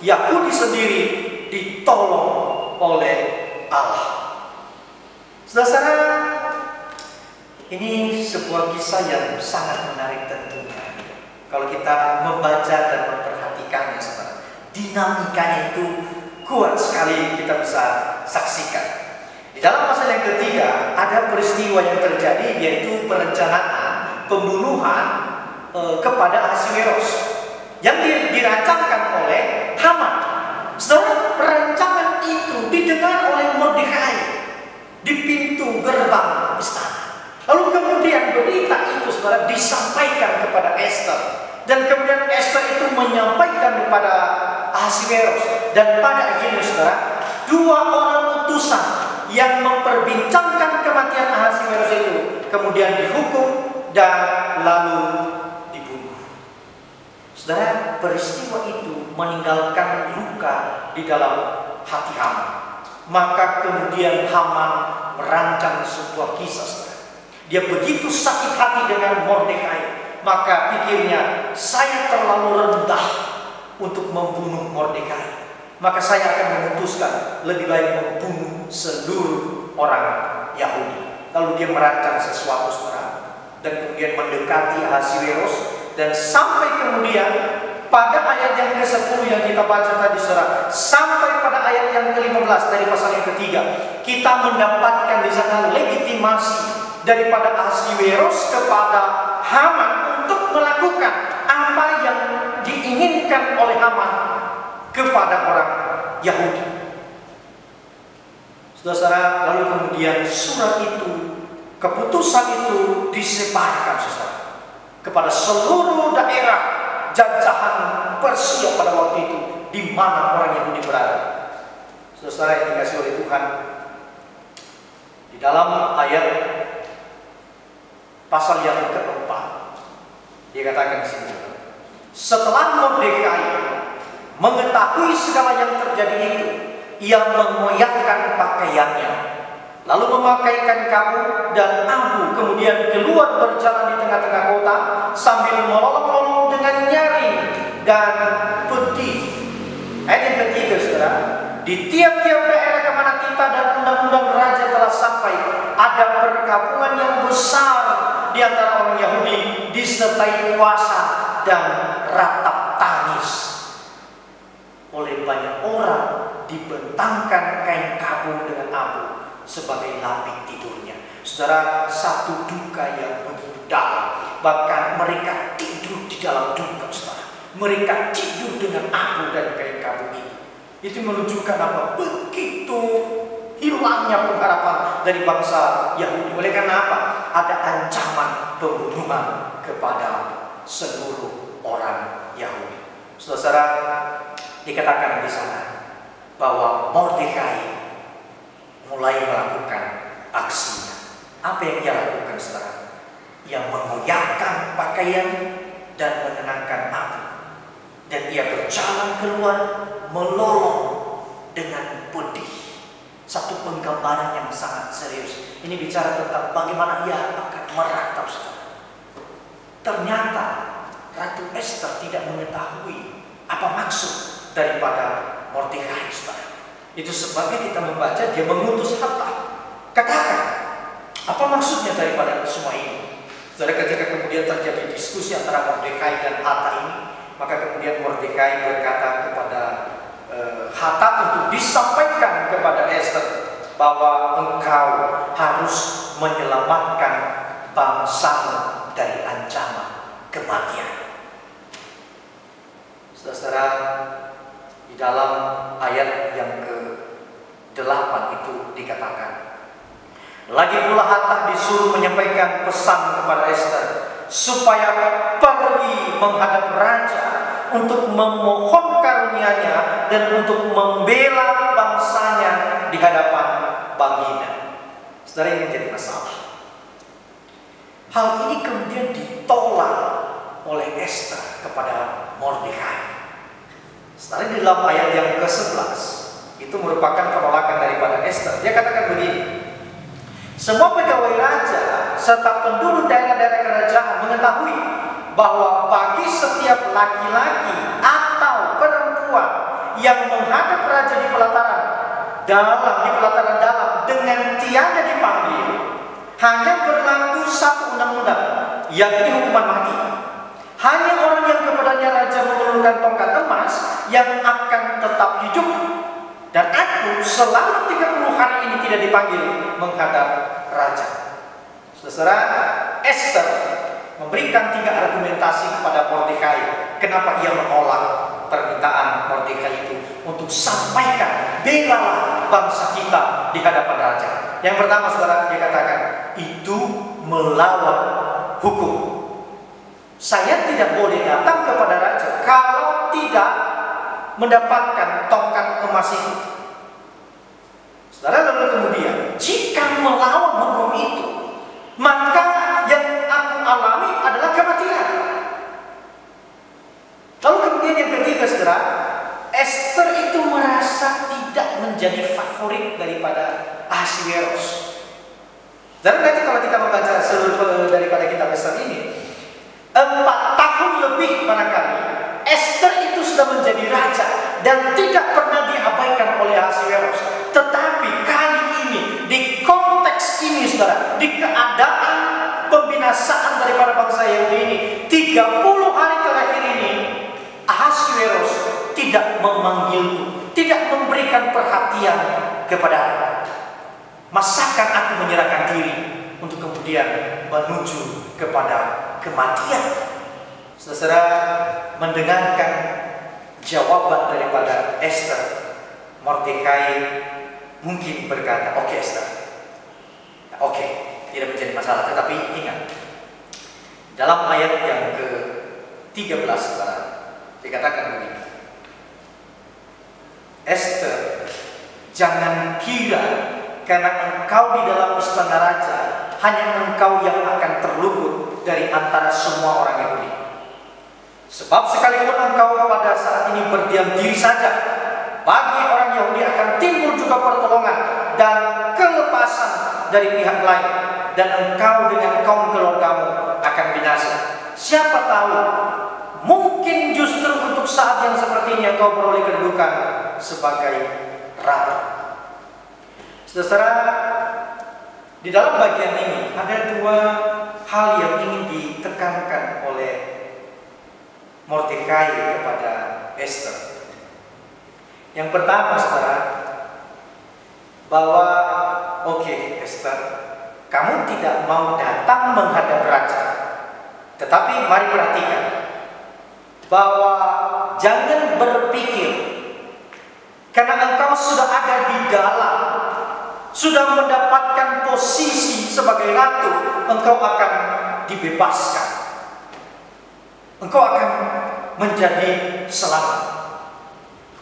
Yahudi sendiri ditolong oleh Allah. Saudara, ini sebuah kisah yang sangat menarik tentunya. Kalau kita membaca dan memperhatikannya, saudara, dinamikanya itu kuat sekali kita bisa saksikan. Di dalam pasal yang ketiga ada peristiwa yang terjadi, yaitu perencanaan pembunuhan kepada Ahasveros yang dirancangkan oleh Haman. Saudara, perancangan itu didengar oleh Mordekai di pintu gerbang istana. Lalu kemudian berita itu, saudara, disampaikan kepada Ester, dan kemudian Ester itu menyampaikan kepada Ahasveros, dan pada akhirnya, saudara, 2 orang utusan yang memperbincangkan kematian Ahasveros itu kemudian dihukum dan lalu dibunuh. Saudara, peristiwa itu meninggalkan luka di dalam hati Haman. Maka kemudian Haman merancang sebuah kisah, saudara. Dia begitu sakit hati dengan Mordekai, maka pikirnya, saya terlalu rendah untuk membunuh Mordekai, maka saya akan memutuskan lebih baik membunuh seluruh orang Yahudi. Lalu dia merancang sesuatu, saudara, dan kemudian mendekati Ahasveros, dan sampai kemudian pada ayat yang ke-10 yang kita baca tadi, saudara, sampai pada ayat yang ke-15 dari pasal yang ketiga, kita mendapatkan di sana legitimasi daripada Ahasveros kepada Haman untuk melakukan apa yang diinginkan oleh Haman kepada orang Yahudi. Saudara, lalu kemudian surat itu, keputusan itu disebarkan, saudara, kepada seluruh daerah jajahan Persia pada waktu itu, di mana orang Yahudi berada. Saudara yang dikasihi oleh Tuhan, di dalam ayat pasal yang keempat, dia katakan di sini, setelah Mordekai mengetahui segala yang terjadi itu, ia mengoyakkan pakaiannya, lalu memakaikan kabut dan abu, kemudian keluar berjalan di tengah-tengah kota sambil melolong-lolong dengan nyaring dan pedih. Ayat yang ketiga, saudara, di tiap-tiap daerah kemana sukacita dan undang-undang raja telah sampai, ada perkabungan yang besar di antara orang Yahudi, disertai puasa dan ratap tangis. Oleh banyak orang dibentangkan kain kabung dengan abu sebagai lapik tidurnya. Saudara, satu duka yang begitu dalam. Bahkan mereka tidur di dalam duka, saudara. Mereka tidur dengan abu dan kain kabung itu. Itu menunjukkan apa? Begitu hilangnya pengharapan dari bangsa Yahudi. Oleh karena apa? Ada ancaman pembunuhan kepada seluruh orang Yahudi. Saudara, dikatakan di sana bahwa Mordekai mulai melakukan aksinya. Apa yang ia lakukan, saudara? Ia mengoyakkan pakaian dan menenangkan api. Dan ia berjalan keluar melolong dengan pedih. Satu penggambaran yang sangat serius. Ini bicara tentang bagaimana ia akan meratap, saudara. Ternyata Ratu Esther tidak mengetahui apa maksud daripada Mordekai, saudara. Itu sebabnya kita membaca dia mengutus Hatak. Katakan, apa maksudnya daripada semua ini? Saudara, ketika kemudian terjadi diskusi antara Mordekai dan Hatak ini, maka kemudian Mordekai berkata kepada Hatak untuk disampaikan kepada Esther bahwa engkau harus menyelamatkan bangsamu dari ancaman kematian. Saudara, di dalam ayat yang ke-8 itu dikatakan, lagi pula Hatak disuruh menyampaikan pesan kepada Esther supaya pergi menghadap raja untuk memohon karunia-Nya dan untuk membela bangsanya di hadapan Baginda. Saudara, ini menjadi masalah. Hal ini kemudian ditolak oleh Esther kepada Mordekai. Saudara, di dalam ayat yang ke-11 itu merupakan penolakan daripada Esther. Dia katakan begini, semua pegawai raja serta penduduk daerah-daerah kerajaan mengetahui bahwa bagi setiap laki-laki atau perempuan yang menghadap raja di pelataran dalam dengan tiada dipanggil, hanya berlaku satu undang-undang, yakni hukuman mati. Hanya orang yang kepadanya raja menurunkan tongkat emas yang akan tetap hidup. Dan aku selama 30 hari ini tidak dipanggil menghadap raja. Saudara, Esther memberikan 3 argumentasi kepada Mordekai. Kenapa ia menolak permintaan Mordekai itu untuk sampaikan, belalah bangsa kita di hadapan raja. Yang pertama, saudara, dia katakan itu melawan hukum. Saya tidak boleh datang kepada raja kalau tidak mendapatkan tongkat emas itu. Saudara, lalu kemudian jika melawan hukum itu, maka yang aku alami adalah kematian. Lalu kemudian yang ketiga, saudara, Esther itu merasa tidak menjadi favorit daripada Ahasveros. Dan nanti kalau kita membaca seluruh daripada kitab Esther ini, 4 tahun lebih barangkali Esther itu sudah menjadi raja dan tidak pernah diabaikan oleh Ahasveros. Tetapi kali ini, di konteks ini, saudara, di keadaan pembinasaan daripada bangsa Yahudi ini, 30 hari terakhir ini, Ahasveros tidak memanggilku, tidak memberikan perhatian kepada aku. Masakan aku menyerahkan diri untuk kemudian menuju kepada kematian? Saudara, mendengarkan jawaban daripada Esther, Mordekai mungkin berkata, oke, Esther, oke, tidak menjadi masalah. Tetapi ingat, dalam ayat yang ke-13, saudara, dikatakan begini, Esther, jangan kira karena engkau di dalam istana raja, hanya engkau yang akan terluput dari antara semua orang Yahudi. Sebab sekalipun engkau pada saat ini berdiam diri saja, bagi orang Yahudi akan timbul juga pertolongan dan kelepasan dari pihak lain, dan engkau dengan kaum keluargamu akan binasa. Siapa tahu, mungkin justru untuk saat yang seperti ini engkau beroleh kedudukan sebagai ratu. Saudara, di dalam bagian ini ada dua hal yang ingin ditekankan oleh Mordekai kepada Esther. Yang pertama, saudara, bahwa oke, Esther, kamu tidak mau datang menghadap raja, tetapi mari perhatikan bahwa jangan berpikir karena engkau sudah ada di dalam, sudah mendapatkan posisi sebagai ratu, engkau akan dibebaskan, engkau akan menjadi selamat.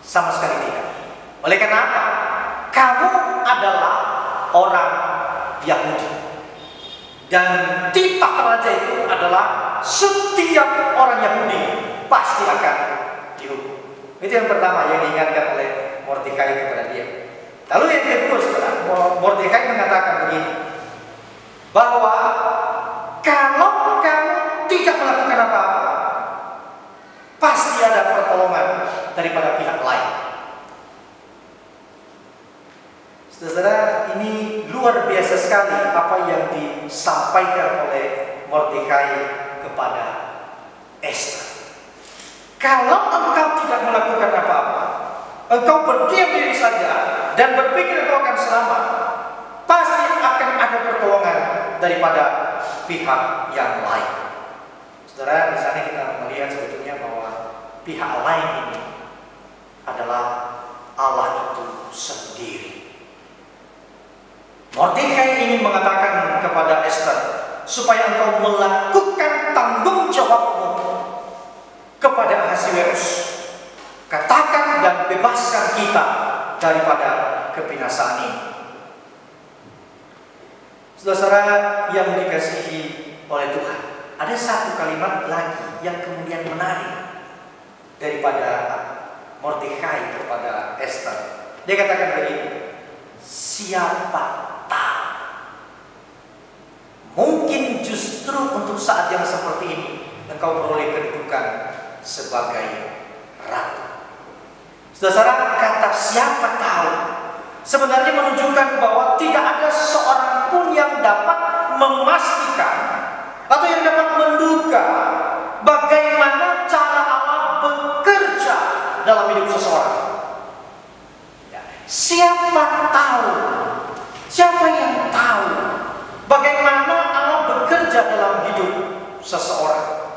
Sama sekali tidak. Oleh karena apa? Kamu adalah orang Yahudi, dan titah raja itu adalah setiap orang Yahudi pasti akan dihukum. Itu yang pertama yang diingatkan oleh Mordekai kepada dia. Lalu yang kedua, saudara, Mordekai mengatakan begini, bahwa kalau kamu tidak melakukan apa-apa, pasti ada pertolongan daripada pihak lain. Saudara, ini luar biasa sekali apa yang disampaikan oleh Mordekai kepada Esther. Kalau engkau tidak melakukan apa-apa, engkau berdiam diri saja dan berpikir engkau akan selamat, pasti akan ada pertolongan daripada pihak yang lain. Saudara, di sana kita melihat sebetulnya bahwa pihak lain ini adalah Allah itu sendiri. Mordekai ingin mengatakan kepada Esther supaya engkau melakukan tanggung jawabmu kepada Ahasiwerus. Katakan dan bebaskan kita daripada kebinasaan ini. Saudara yang dikasihi oleh Tuhan, ada satu kalimat lagi yang kemudian menarik daripada Mordekai kepada Esther. Dia katakan begini, siapa tahu, mungkin justru untuk saat yang seperti ini engkau beroleh kedudukan sebagai ratu. Saudara, kata siapa tahu sebenarnya menunjukkan bahwa tidak ada seorang pun yang dapat memastikan atau yang dapat menduga bagaimana cara Allah bekerja dalam hidup seseorang. Siapa tahu, siapa yang tahu bagaimana Allah bekerja dalam hidup seseorang.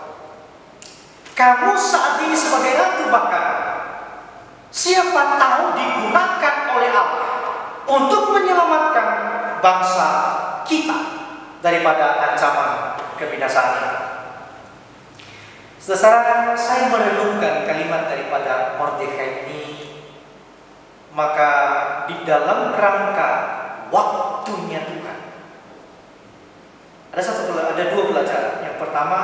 Kamu saat ini sebagai ratu, bahkan siapa tahu digunakan oleh Allah untuk menyelamatkan bangsa kita daripada ancaman kebinasaan ini. Saudara, saya merenungkan kalimat daripada Mordekai ini, maka di dalam rangka waktunya Tuhan ada dua pelajaran. Yang pertama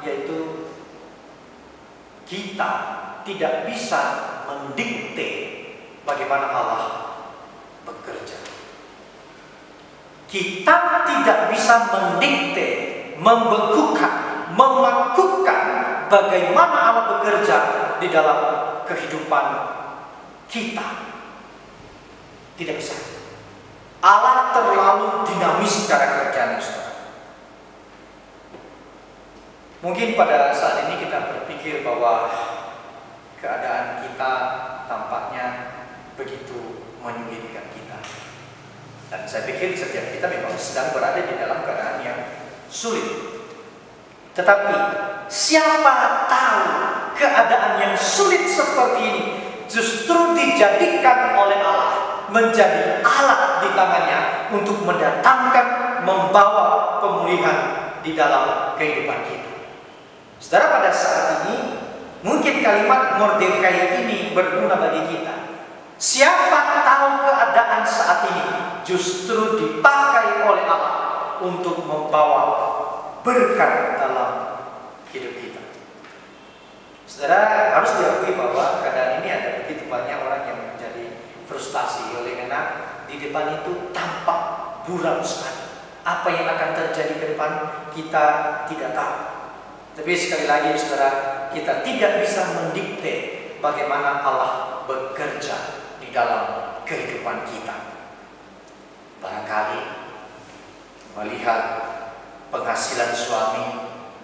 yaitu kita tidak bisa mendikte bagaimana Allah bekerja. Kita tidak bisa mendikte, membekukan, memakukan bagaimana Allah bekerja di dalam kehidupan kita. Tidak bisa. Allah terlalu dinamis cara kerjanya, saudara. Mungkin pada saat ini kita berpikir bahwa keadaan kita tampaknya begitu menyulitkan kita. Dan saya pikir setiap kita memang sedang berada di dalam keadaan yang sulit. Tetapi siapa tahu keadaan yang sulit seperti ini justru dijadikan oleh Allah menjadi alat di tangannya untuk mendatangkan, membawa pemulihan di dalam kehidupan kita. Saudara, pada saat ini mungkin kalimat Mordekai ini berguna bagi kita. Siapa tahu keadaan saat ini justru dipakai oleh Allah untuk membawa berkat dalam hidup kita. Saudara, harus diakui bahwa keadaan ini ada begitu banyak orang yang menjadi frustasi oleh karena di depan itu tampak buram sekali. Apa yang akan terjadi ke depan kita tidak tahu. Tapi sekali lagi, saudara, kita tidak bisa mendikte bagaimana Allah bekerja di dalam kehidupan kita. barangkali melihat penghasilan suami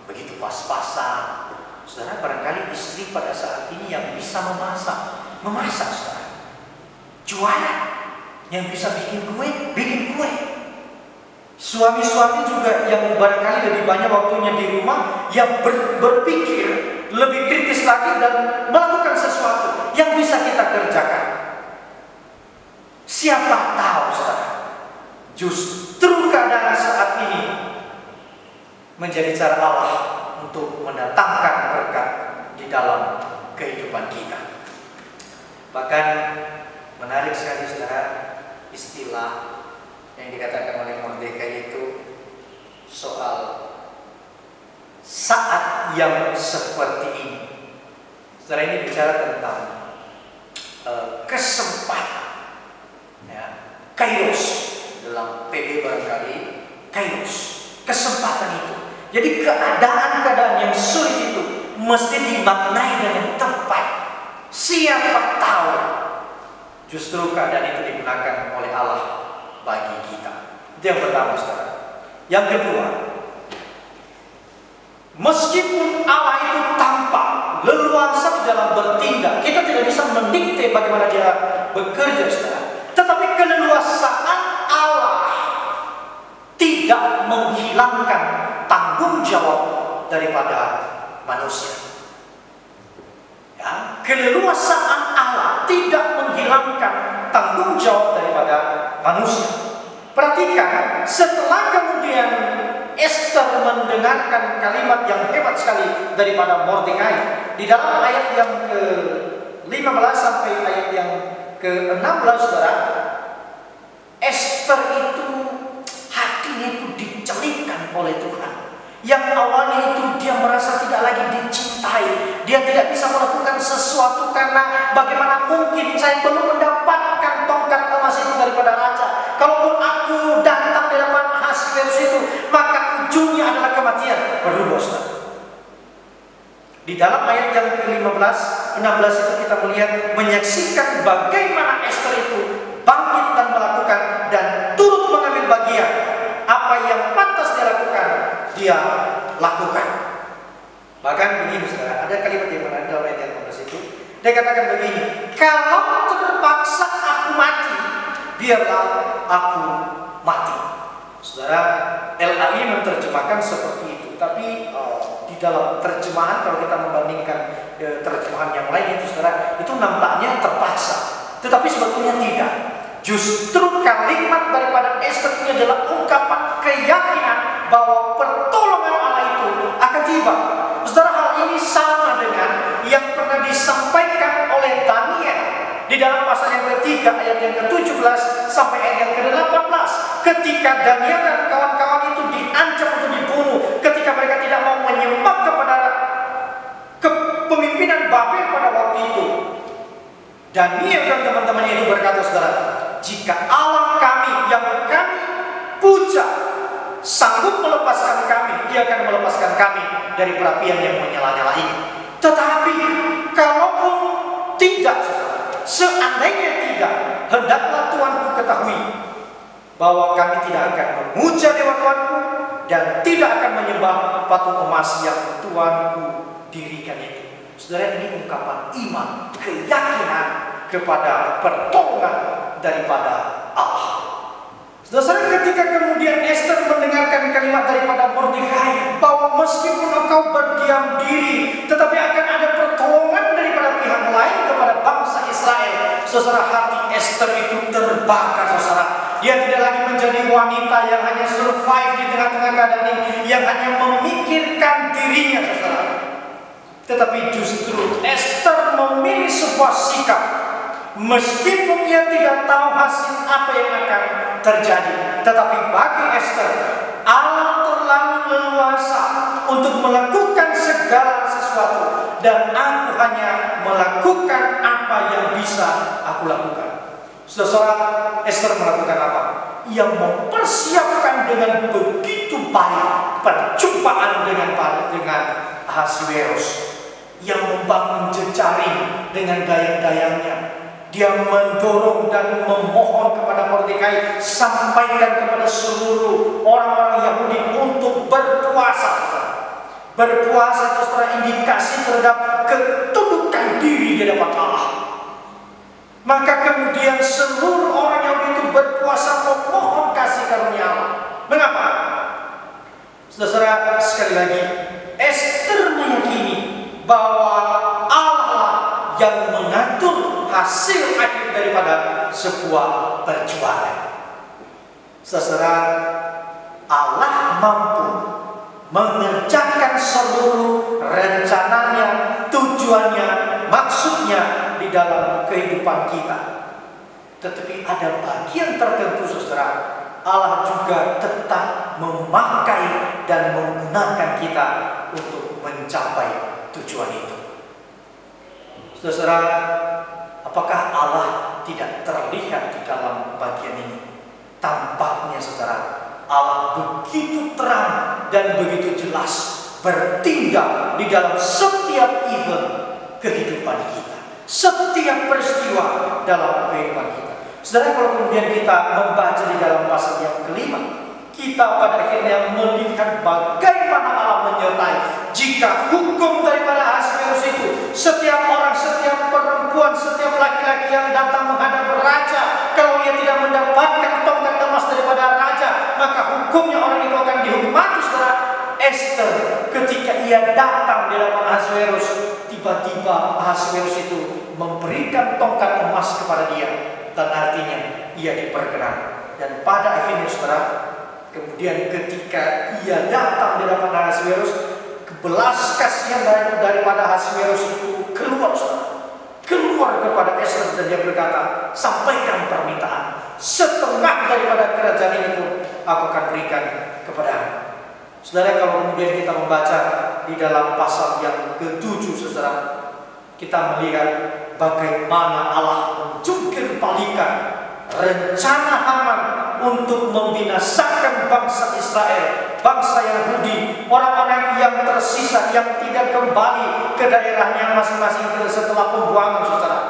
begitu pas-pasan. Saudara, barangkali istri pada saat ini yang bisa memasak saudara, jualan, yang bisa bikin kue. Suami-suami juga yang barangkali lebih banyak waktunya di rumah, yang berpikir lebih kritis lagi dan melakukan sesuatu yang bisa kita kerjakan. Siapa tahu saudara, justru keadaan saat ini menjadi cara Allah untuk mendatangkan berkat di dalam kehidupan kita. Bahkan menarik sekali saudara, istilah yang dikatakan oleh Mordekai itu soal saat yang seperti ini. Saudara, ini bicara tentang kesempatan, ya, kairos. Dalam PB barangkali kairos, kesempatan itu. Jadi keadaan-keadaan yang sulit itu mesti dimaknai dengan tepat. Siapa tahu justru keadaan itu digunakan oleh Allah bagi kita. Itu yang pertama saudara. Yang kedua, meskipun Allah itu tampak leluasa di dalam bertindak, kita tidak bisa mendikte bagaimana dia bekerja saudara. Tetapi keleluasaan Allah tidak menghilangkan tanggung jawab daripada manusia. Ya, keleluasaan Allah tidak menghilangkan tanggung jawab daripada manusia. Perhatikan, setelah kemudian Esther mendengarkan kalimat yang hebat sekali daripada Mordekai, di dalam ayat yang ke-15 sampai ayat yang ke-16 saudara, Esther itu hatinya itu dicelipkan oleh Tuhan. Yang awalnya itu dia merasa tidak lagi dicintai, dia tidak bisa melakukan sesuatu karena bagaimana mungkin saya belum mendapatkan tongkat emas itu daripada raja. Kalaupun aku datang di depan Ahasverus itu, maka ujungnya adalah kematian. Berubah saudara. Di dalam ayat yang ke-15, 16 itu kita melihat, menyaksikan bagaimana Esther itu bangkit dan melakukan dan turut mengambil bagian apa yang pantas dia lakukan, dia lakukan. Bahkan begini saudara, ada kalimat yang mana dalam ayat yang 15 itu, dia katakan begini, kalau terpaksa aku mati, biarlah aku mati. Saudara, LAI menerjemahkan seperti itu, tapi di dalam terjemahan kalau kita membandingkan terjemahan yang lain itu saudara, itu nampaknya terpaksa, tetapi sebetulnya tidak. Justru kalimat daripada Esther ini adalah ungkapan keyakinan bahwa pertolongan Allah itu akan tiba. Saudara, hal ini sama dengan yang pernah disampaikan oleh Daniel di dalam pasal yang ketiga ayat yang ke-17 sampai ayat yang ke-18, ketika Daniel dan kawan-kawan itu diancam untuk dibunuh ketika mereka tidak mau menyembah kepada kepemimpinan Babel pada waktu itu. Daniel dan teman-temannya itu berkata, saudara, jika Allah kami yang kami puja sanggup melepaskan kami, Dia akan melepaskan kami dari perapian yang menyala-nyala ini. Tetapi kalaupun tidak, seandainya tidak, hendaklah Tuanku ketahui bahwa kami tidak akan memuja dewa Tuanku dan tidak akan menyembah patung emas yang Tuanku dirikan itu. Saudara, ini ungkapan iman, keyakinan kepada pertolongan daripada Allah. Saudara, ketika kemudian Esther mendengarkan kalimat daripada Mordekai bahwa meskipun engkau berdiam diri, tetapi akan ada pertolongan daripada pihak lain kepada bangsa Israel. Saudara, hati Esther itu terbakar saudara. Dia tidak lagi menjadi wanita yang hanya survive di tengah-tengah keadaan ini, yang hanya memikirkan dirinya saudara. Tetapi justru Esther memilih sebuah sikap, meskipun ia tidak tahu hasil apa yang akan terjadi, tetapi bagi Esther, Allah terlalu leluasa untuk melakukan segala sesuatu, dan aku hanya melakukan apa yang bisa aku lakukan. Saudara, Esther melakukan apa? Ia mempersiapkan dengan begitu baik perjumpaan dengan Ahasverus. Yang membangun jejaring dengan dayang-dayangnya. Dia mendorong dan memohon kepada Mordekai, sampaikan kepada seluruh orang-orang Yahudi untuk berpuasa. Berpuasa itu setelah indikasi terhadap ketundukan diri di hadapan Allah. Maka kemudian seluruh orang Yahudi itu berpuasa memohon kasih karunia Allah. Mengapa? Saudara, sekali lagi, Ester meyakini bahwa Allah yang mengatur hasil akhir daripada sebuah perjuangan. Saudara, Allah mampu mengerjakan seluruh rencananya, tujuannya, maksudnya di dalam kehidupan kita. Tetapi ada bagian tertentu, saudara, Allah juga tetap memakai dan menggunakan kita untuk mencapai tujuan itu. Saudara, apakah Allah tidak terlihat di dalam bagian ini? Tampaknya, saudara, Allah begitu terang dan begitu jelas bertindak di dalam setiap event kehidupan kita, setiap peristiwa dalam kehidupan kita. Saudara, kalau kemudian kita membaca di dalam pasal yang kelima, kita pada akhirnya melihat bagaimana Allah menyertai. Jika hukum daripada Ahasverus itu, setiap orang, setiap perempuan, setiap laki-laki yang datang menghadap raja, kalau ia tidak mendapatkan tongkat emas daripada raja, maka hukumnya orang itu akan dihukum mati. Saudara, Ester ketika ia datang di hadapan Ahasverus, tiba-tiba Ahasverus itu memberikan tongkat emas kepada dia, dan artinya ia diperkenan. Dan pada akhirnya, saudara, kemudian ketika ia datang di hadapan Ahasverus, belas kasihan daripada Ahasverus itu keluar, saudara, keluar kepada Ester, dan dia berkata, sampaikan permintaan, setengah daripada kerajaan ini pun aku akan berikan kepadamu. Saudara, kalau kemudian kita membaca di dalam pasal yang ke-7, saudara, kita melihat bagaimana Allah menjungkir balikan rencana Haman untuk membinasakan bangsa Israel, bangsa Yahudi, orang-orang yang tersisa, yang tidak kembali ke daerahnya masing-masing setelah pembuangan, saudara,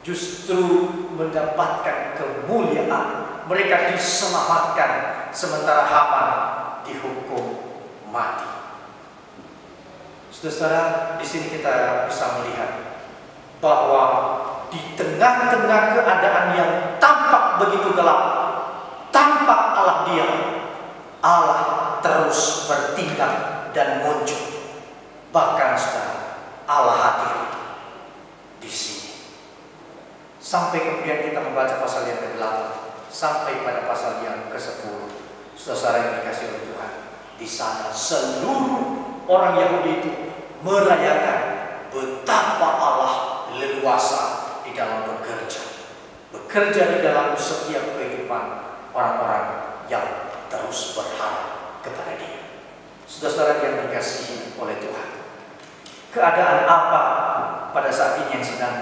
justru mendapatkan kemuliaan. Mereka diselamatkan, sementara Haman dihukum mati. Saudara, di sini kita bisa melihat bahwa di tengah-tengah keadaan yang tampak begitu gelap, tampak Allah diam, Allah terus bertindak dan muncul. Bahkan, saudara, Allah hadir di sini. Sampai kemudian kita membaca pasal yang ke-8 sampai pada pasal yang ke-10. Saudara yang dikasihi oleh Tuhan, di sana seluruh orang Yahudi itu merayakan betapa Allah leluasa di dalam bekerja di dalam setiap kehidupan orang-orang yang terus berharap kepada Dia. Saudara yang dikasihi oleh Tuhan, keadaan apa pada saat ini yang sedang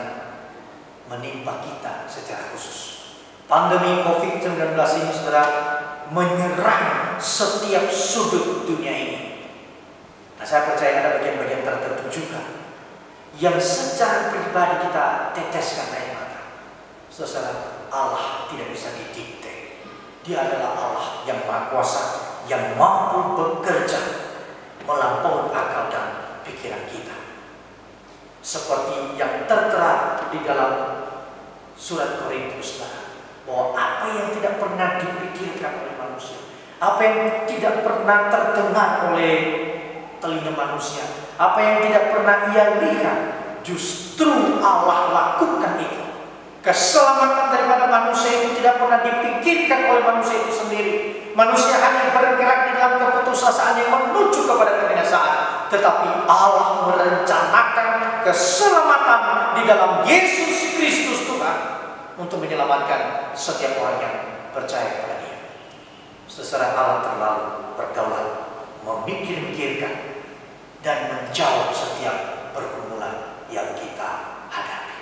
menimpa kita secara khusus? Pandemi COVID-19 ini, saudara, menyerang setiap sudut dunia ini. Nah, saya percaya ada bagian-bagian tertentu juga yang secara pribadi kita teteskan air mata. Saudara, Allah tidak bisa didikte. Dia adalah Allah yang Maha Kuasa, yang mampu bekerja melampaui akal dan pikiran kita. Seperti yang tertera di dalam surat Korintus, bahwa apa yang tidak pernah dipikirkan oleh manusia, apa yang tidak pernah terdengar oleh telinga manusia, apa yang tidak pernah ia lihat, justru Allah lakukan itu. Keselamatan daripada manusia itu tidak pernah dipikirkan oleh manusia itu sendiri. Manusia hanya bergerak di dalam keputusasaan yang menuju kepada kebinasaan, tetapi Allah merencanakan keselamatan di dalam Yesus Kristus Tuhan untuk menyelamatkan setiap orang yang percaya kepada Dia. Secara Allah terlalu berdaulat, memikir-mikirkan dan menjawab setiap pergumulan yang kita hadapi.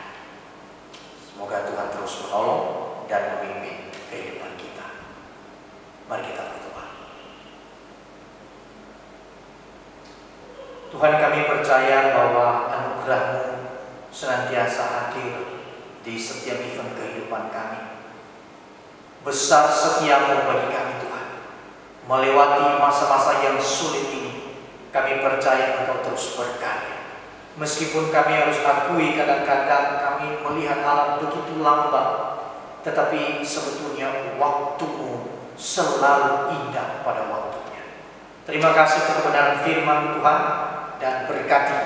Semoga Tuhan terus menolong dan memimpin kehidupan kita. Mari kita berdoa. Tuhan, kami percaya bahwa anugerah-Mu senantiasa hadir di setiap event kehidupan kami. Besar setiamu bagi kami Tuhan. Melewati masa-masa yang sulit ini, kami percaya Engkau terus berkarya. Meskipun kami harus akui kadang-kadang kami melihat alam begitu lambat, tetapi sebetulnya waktu-Mu selalu indah pada waktunya. Terima kasih untuk kebenaran firman Tuhan, dan berkati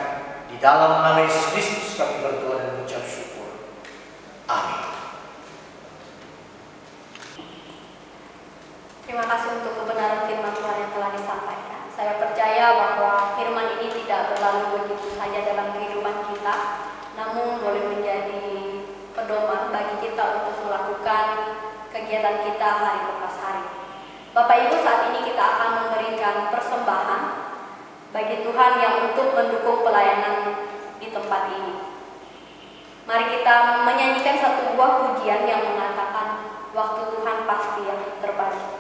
di dalam nama Yesus Kristus kami berdoa dan mengucap syukur. Amin. Terima kasih untuk kebenaran firman Tuhan yang telah disampaikan. Saya percaya bahwa firman ini tidak berlalu begitu saja dalam kehidupan kita, namun boleh menjadi pedoman bagi kita untuk melakukan kegiatan kita hari lepas hari. Bapak Ibu, saat ini kita akan memberikan persembahan bagi Tuhan yang untuk mendukung pelayanan di tempat ini. Mari kita menyanyikan satu buah pujian yang mengatakan waktu Tuhan pasti yang terbaik.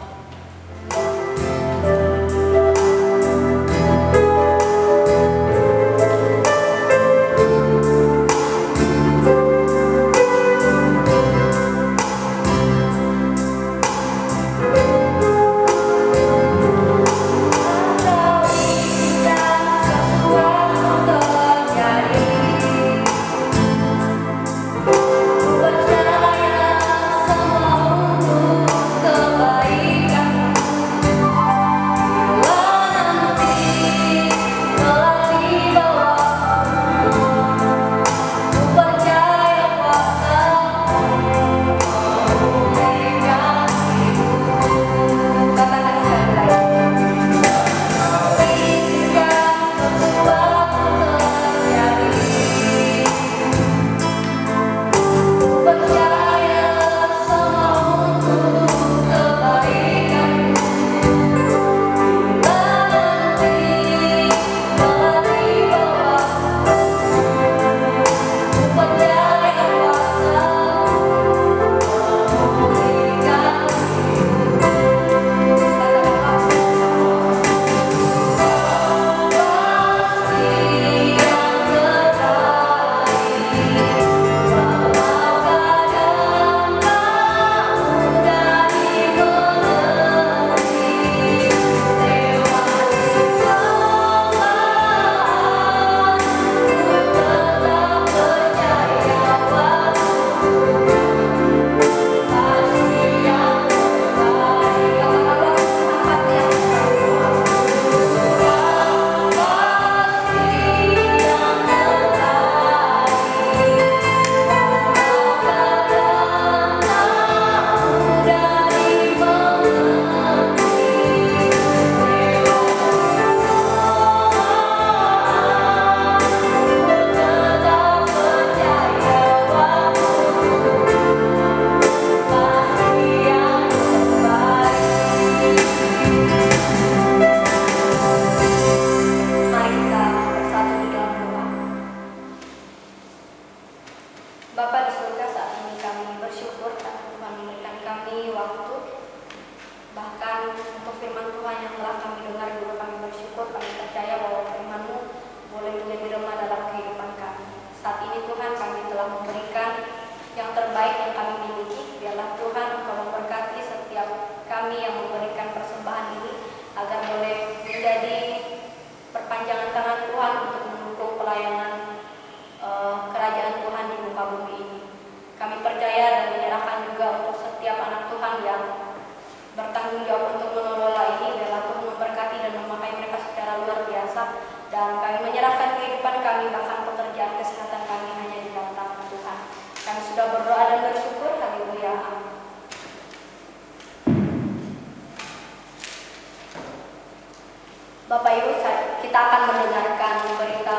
Bapak Ibu, kita akan mendengarkan berita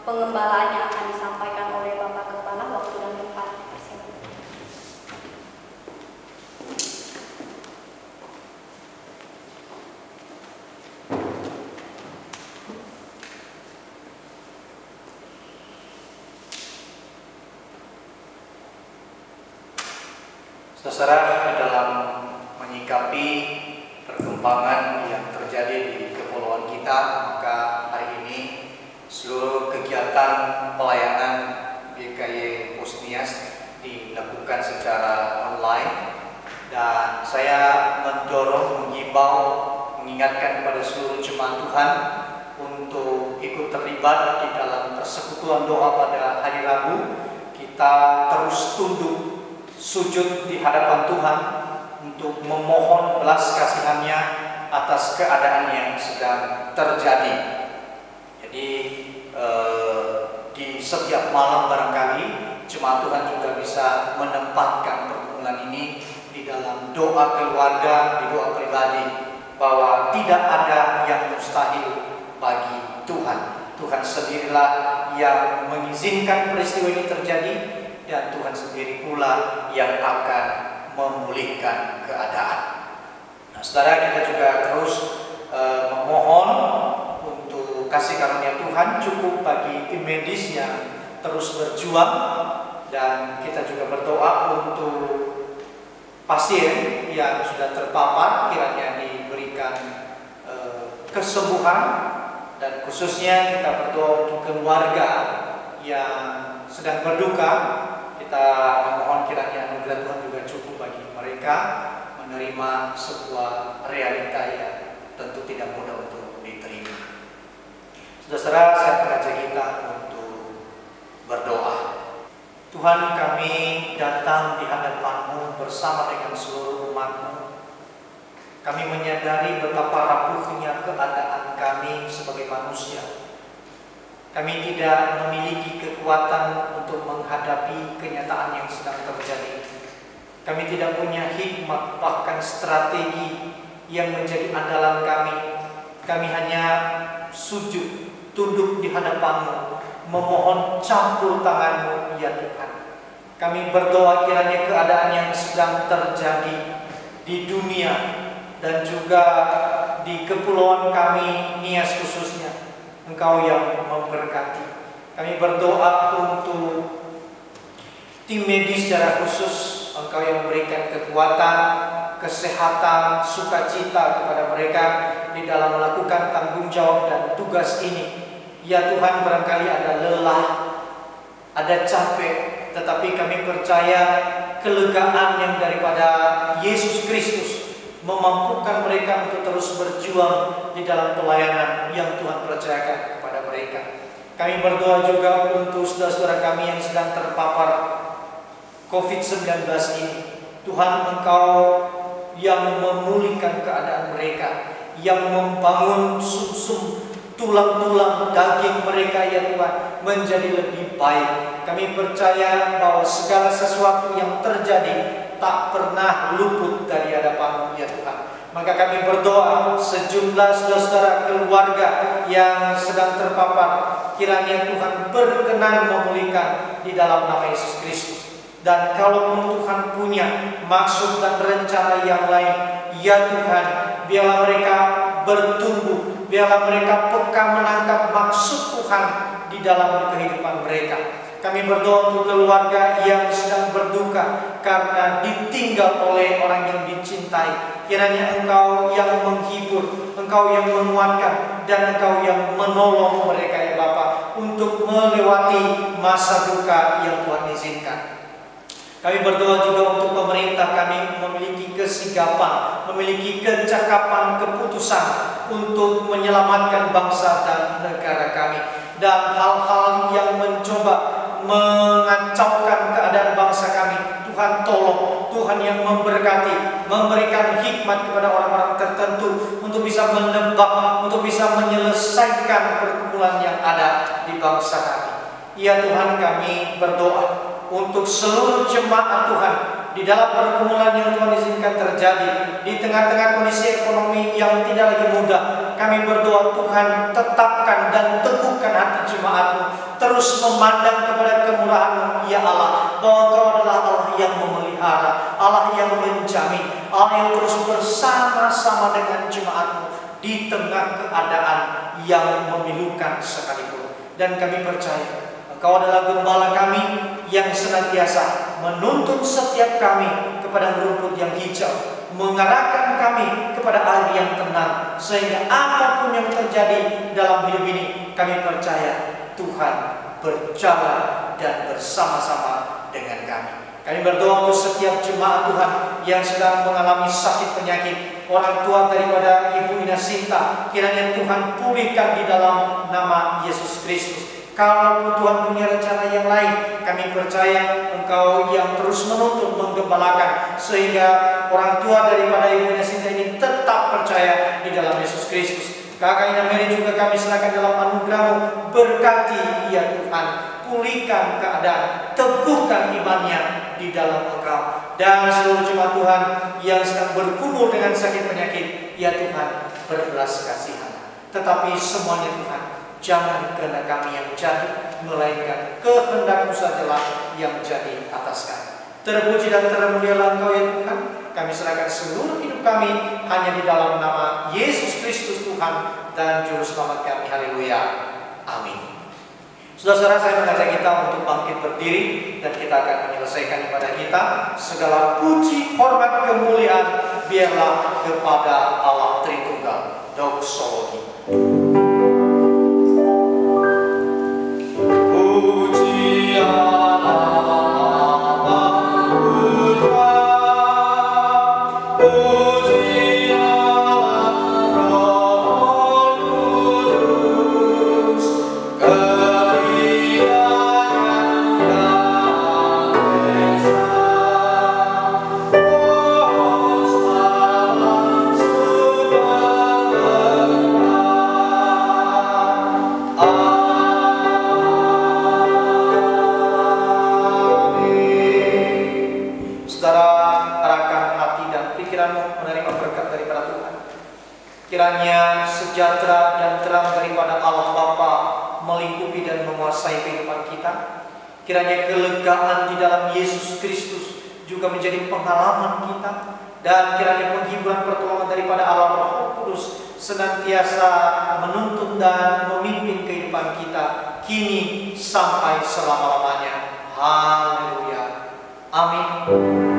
pengembalaan yang akan disampaikan oleh Bapak Kepala. Waktu dan tempat dipersilakan. Saudara, dalam menyikapi perkembangan yang terjadi di kepulauan kita, maka hari ini seluruh kegiatan pelayanan GKY Bosnias dilakukan secara online, dan saya mendorong, mengimbau, mengingatkan kepada seluruh jemaat Tuhan untuk ikut terlibat di dalam persekutuan doa pada hari Rabu. Kita terus tunduk sujud di hadapan Tuhan untuk memohon belas kasihan-Nya atas keadaan yang sedang terjadi. Jadi di setiap malam barangkali jemaat Tuhan juga bisa menempatkan pergumulan ini di dalam doa keluarga, di doa pribadi, bahwa tidak ada yang mustahil bagi Tuhan. Tuhan sendirilah yang mengizinkan peristiwa ini terjadi, dan Tuhan sendiri pula yang akan memulihkan keadaan. Nah, saudara, kita juga terus memohon untuk kasih karunia Tuhan cukup bagi tim medis yang terus berjuang, dan kita juga berdoa untuk pasien yang sudah terpapar, kiranya diberikan kesembuhan. Dan khususnya kita berdoa untuk keluarga yang sedang berduka. Kita memohon kiranya anugerah Tuhan juga cukup bagi mereka menerima sebuah realita yang tentu tidak mudah untuk diterima. Saudara, saya mengajak kita untuk berdoa. Tuhan, kami datang di hadapan-Mu bersama dengan seluruh umat-Mu. Kami menyadari betapa rapuhnya keadaan kami sebagai manusia. Kami tidak memiliki kekuatan untuk menghadapi kenyataan yang sedang terjadi. Kami tidak punya hikmat, bahkan strategi yang menjadi andalan kami. Kami hanya sujud, tunduk di hadapan-Mu, memohon campur tangan-Mu, ya Tuhan. Kami berdoa kiranya keadaan yang sedang terjadi di dunia dan juga di kepulauan kami, Nias khususnya, Engkau yang memberkati. Kami berdoa untuk tim medis secara khusus, Engkau yang memberikan kekuatan, kesehatan, sukacita kepada mereka di dalam melakukan tanggung jawab dan tugas ini. Ya Tuhan, barangkali ada lelah, ada capek, tetapi kami percaya kelegaan yang daripada Yesus Kristus memampukan mereka untuk terus berjuang di dalam pelayanan yang Tuhan percayakan kepada mereka. Kami berdoa juga untuk saudara-saudara kami yang sedang terpapar COVID-19 ini. Tuhan, Engkau yang memulihkan keadaan mereka, yang membangun sumsum tulang-tulang daging mereka, ya Tuhan, menjadi lebih baik. Kami percaya bahwa segala sesuatu yang terjadi tak pernah luput dari hadapan-Mu, ya Tuhan. Maka kami berdoa sejumlah saudara-saudara keluarga yang sedang terpapar, kiranya Tuhan berkenan memulihkan di dalam nama Yesus Kristus. Dan kalau Tuhan punya maksud dan rencana yang lain, ya Tuhan, biarlah mereka bertumbuh, biarlah mereka peka menangkap maksud Tuhan di dalam kehidupan mereka. Kami berdoa untuk keluarga yang sedang berduka karena ditinggal oleh orang yang dicintai. Kiranya Engkau yang menghibur, Engkau yang menguatkan, dan Engkau yang menolong mereka, ya Bapa, untuk melewati masa duka yang Tuhan izinkan. Kami berdoa juga untuk pemerintah kami memiliki kesigapan, memiliki kecakapan keputusan untuk menyelamatkan bangsa dan negara kami. Dan hal-hal yang mencoba mengacaukan keadaan bangsa kami, Tuhan tolong. Tuhan yang memberkati, memberikan hikmat kepada orang-orang tertentu untuk bisa menebak, untuk bisa menyelesaikan pergumulan yang ada di bangsa kami. Ya Tuhan, kami berdoa untuk seluruh jemaat Tuhan di dalam pergumulan yang Tuhan izinkan terjadi di tengah-tengah kondisi ekonomi yang tidak lagi mudah. Kami berdoa, Tuhan, tetapkan dan teguhkan hati jemaat-Mu, terus memandang kepada kemurahan-Mu, ya Allah, bahwa Engkau adalah Allah yang memelihara, Allah yang menjamin, Allah yang terus bersama-sama dengan jemaat-Mu di tengah keadaan yang memilukan sekalipun. Dan kami percaya Engkau adalah gembala kami yang senantiasa menuntun setiap kami kepada rumput yang hijau, mengarahkan kami kepada air yang tenang, sehingga apapun yang terjadi dalam hidup ini, kami percaya Tuhan berjalan dan bersama-sama dengan kami. Kami berdoa untuk setiap jemaat Tuhan yang sedang mengalami sakit penyakit, orang tua daripada Ibu Ina Sinta, kiranya Tuhan pulihkan di dalam nama Yesus Kristus. Kalau Tuhan punya rencana yang lain, kami percaya Engkau yang terus menuntun, menggembalakan, sehingga orang tua daripada Ibu Ina Sinta ini tetap percaya di dalam Yesus Kristus. Kakak Ina Mary juga kami serahkan dalam anugerah-Mu, berkati ya Tuhan, pulihkan keadaan, teguhkan imannya di dalam Engkau. Dan seluruh jemaat Tuhan yang sedang bergumul dengan sakit penyakit, ya Tuhan, berbelas kasihan. Tetapi semuanya Tuhan, jangan kehendak kami yang jadi, melainkan kehendak-Mu sajalah yang jadi atas kami. Terpuji dan termulialah Engkau ya Tuhan. Kami serahkan seluruh hidup kami hanya di dalam nama Yesus Kristus Tuhan dan Juru Selamat kami. Haleluya. Amin. Saudara-saudara, saya mengajak kita untuk bangkit berdiri dan kita akan menyelesaikan ibadah kita. Segala puji, hormat, kemuliaan biarlah kepada Allah Tritunggal. Doxologi. Puji Allah. Kiranya sejahtera dan terang daripada Allah Bapa melingkupi dan menguasai kehidupan kita. Kiranya kelegaan di dalam Yesus Kristus juga menjadi pengalaman kita. Dan kiranya penghiburan pertolongan daripada Allah Roh Kudus senantiasa menuntun dan memimpin kehidupan kita kini sampai selama-lamanya. Haleluya. Amin.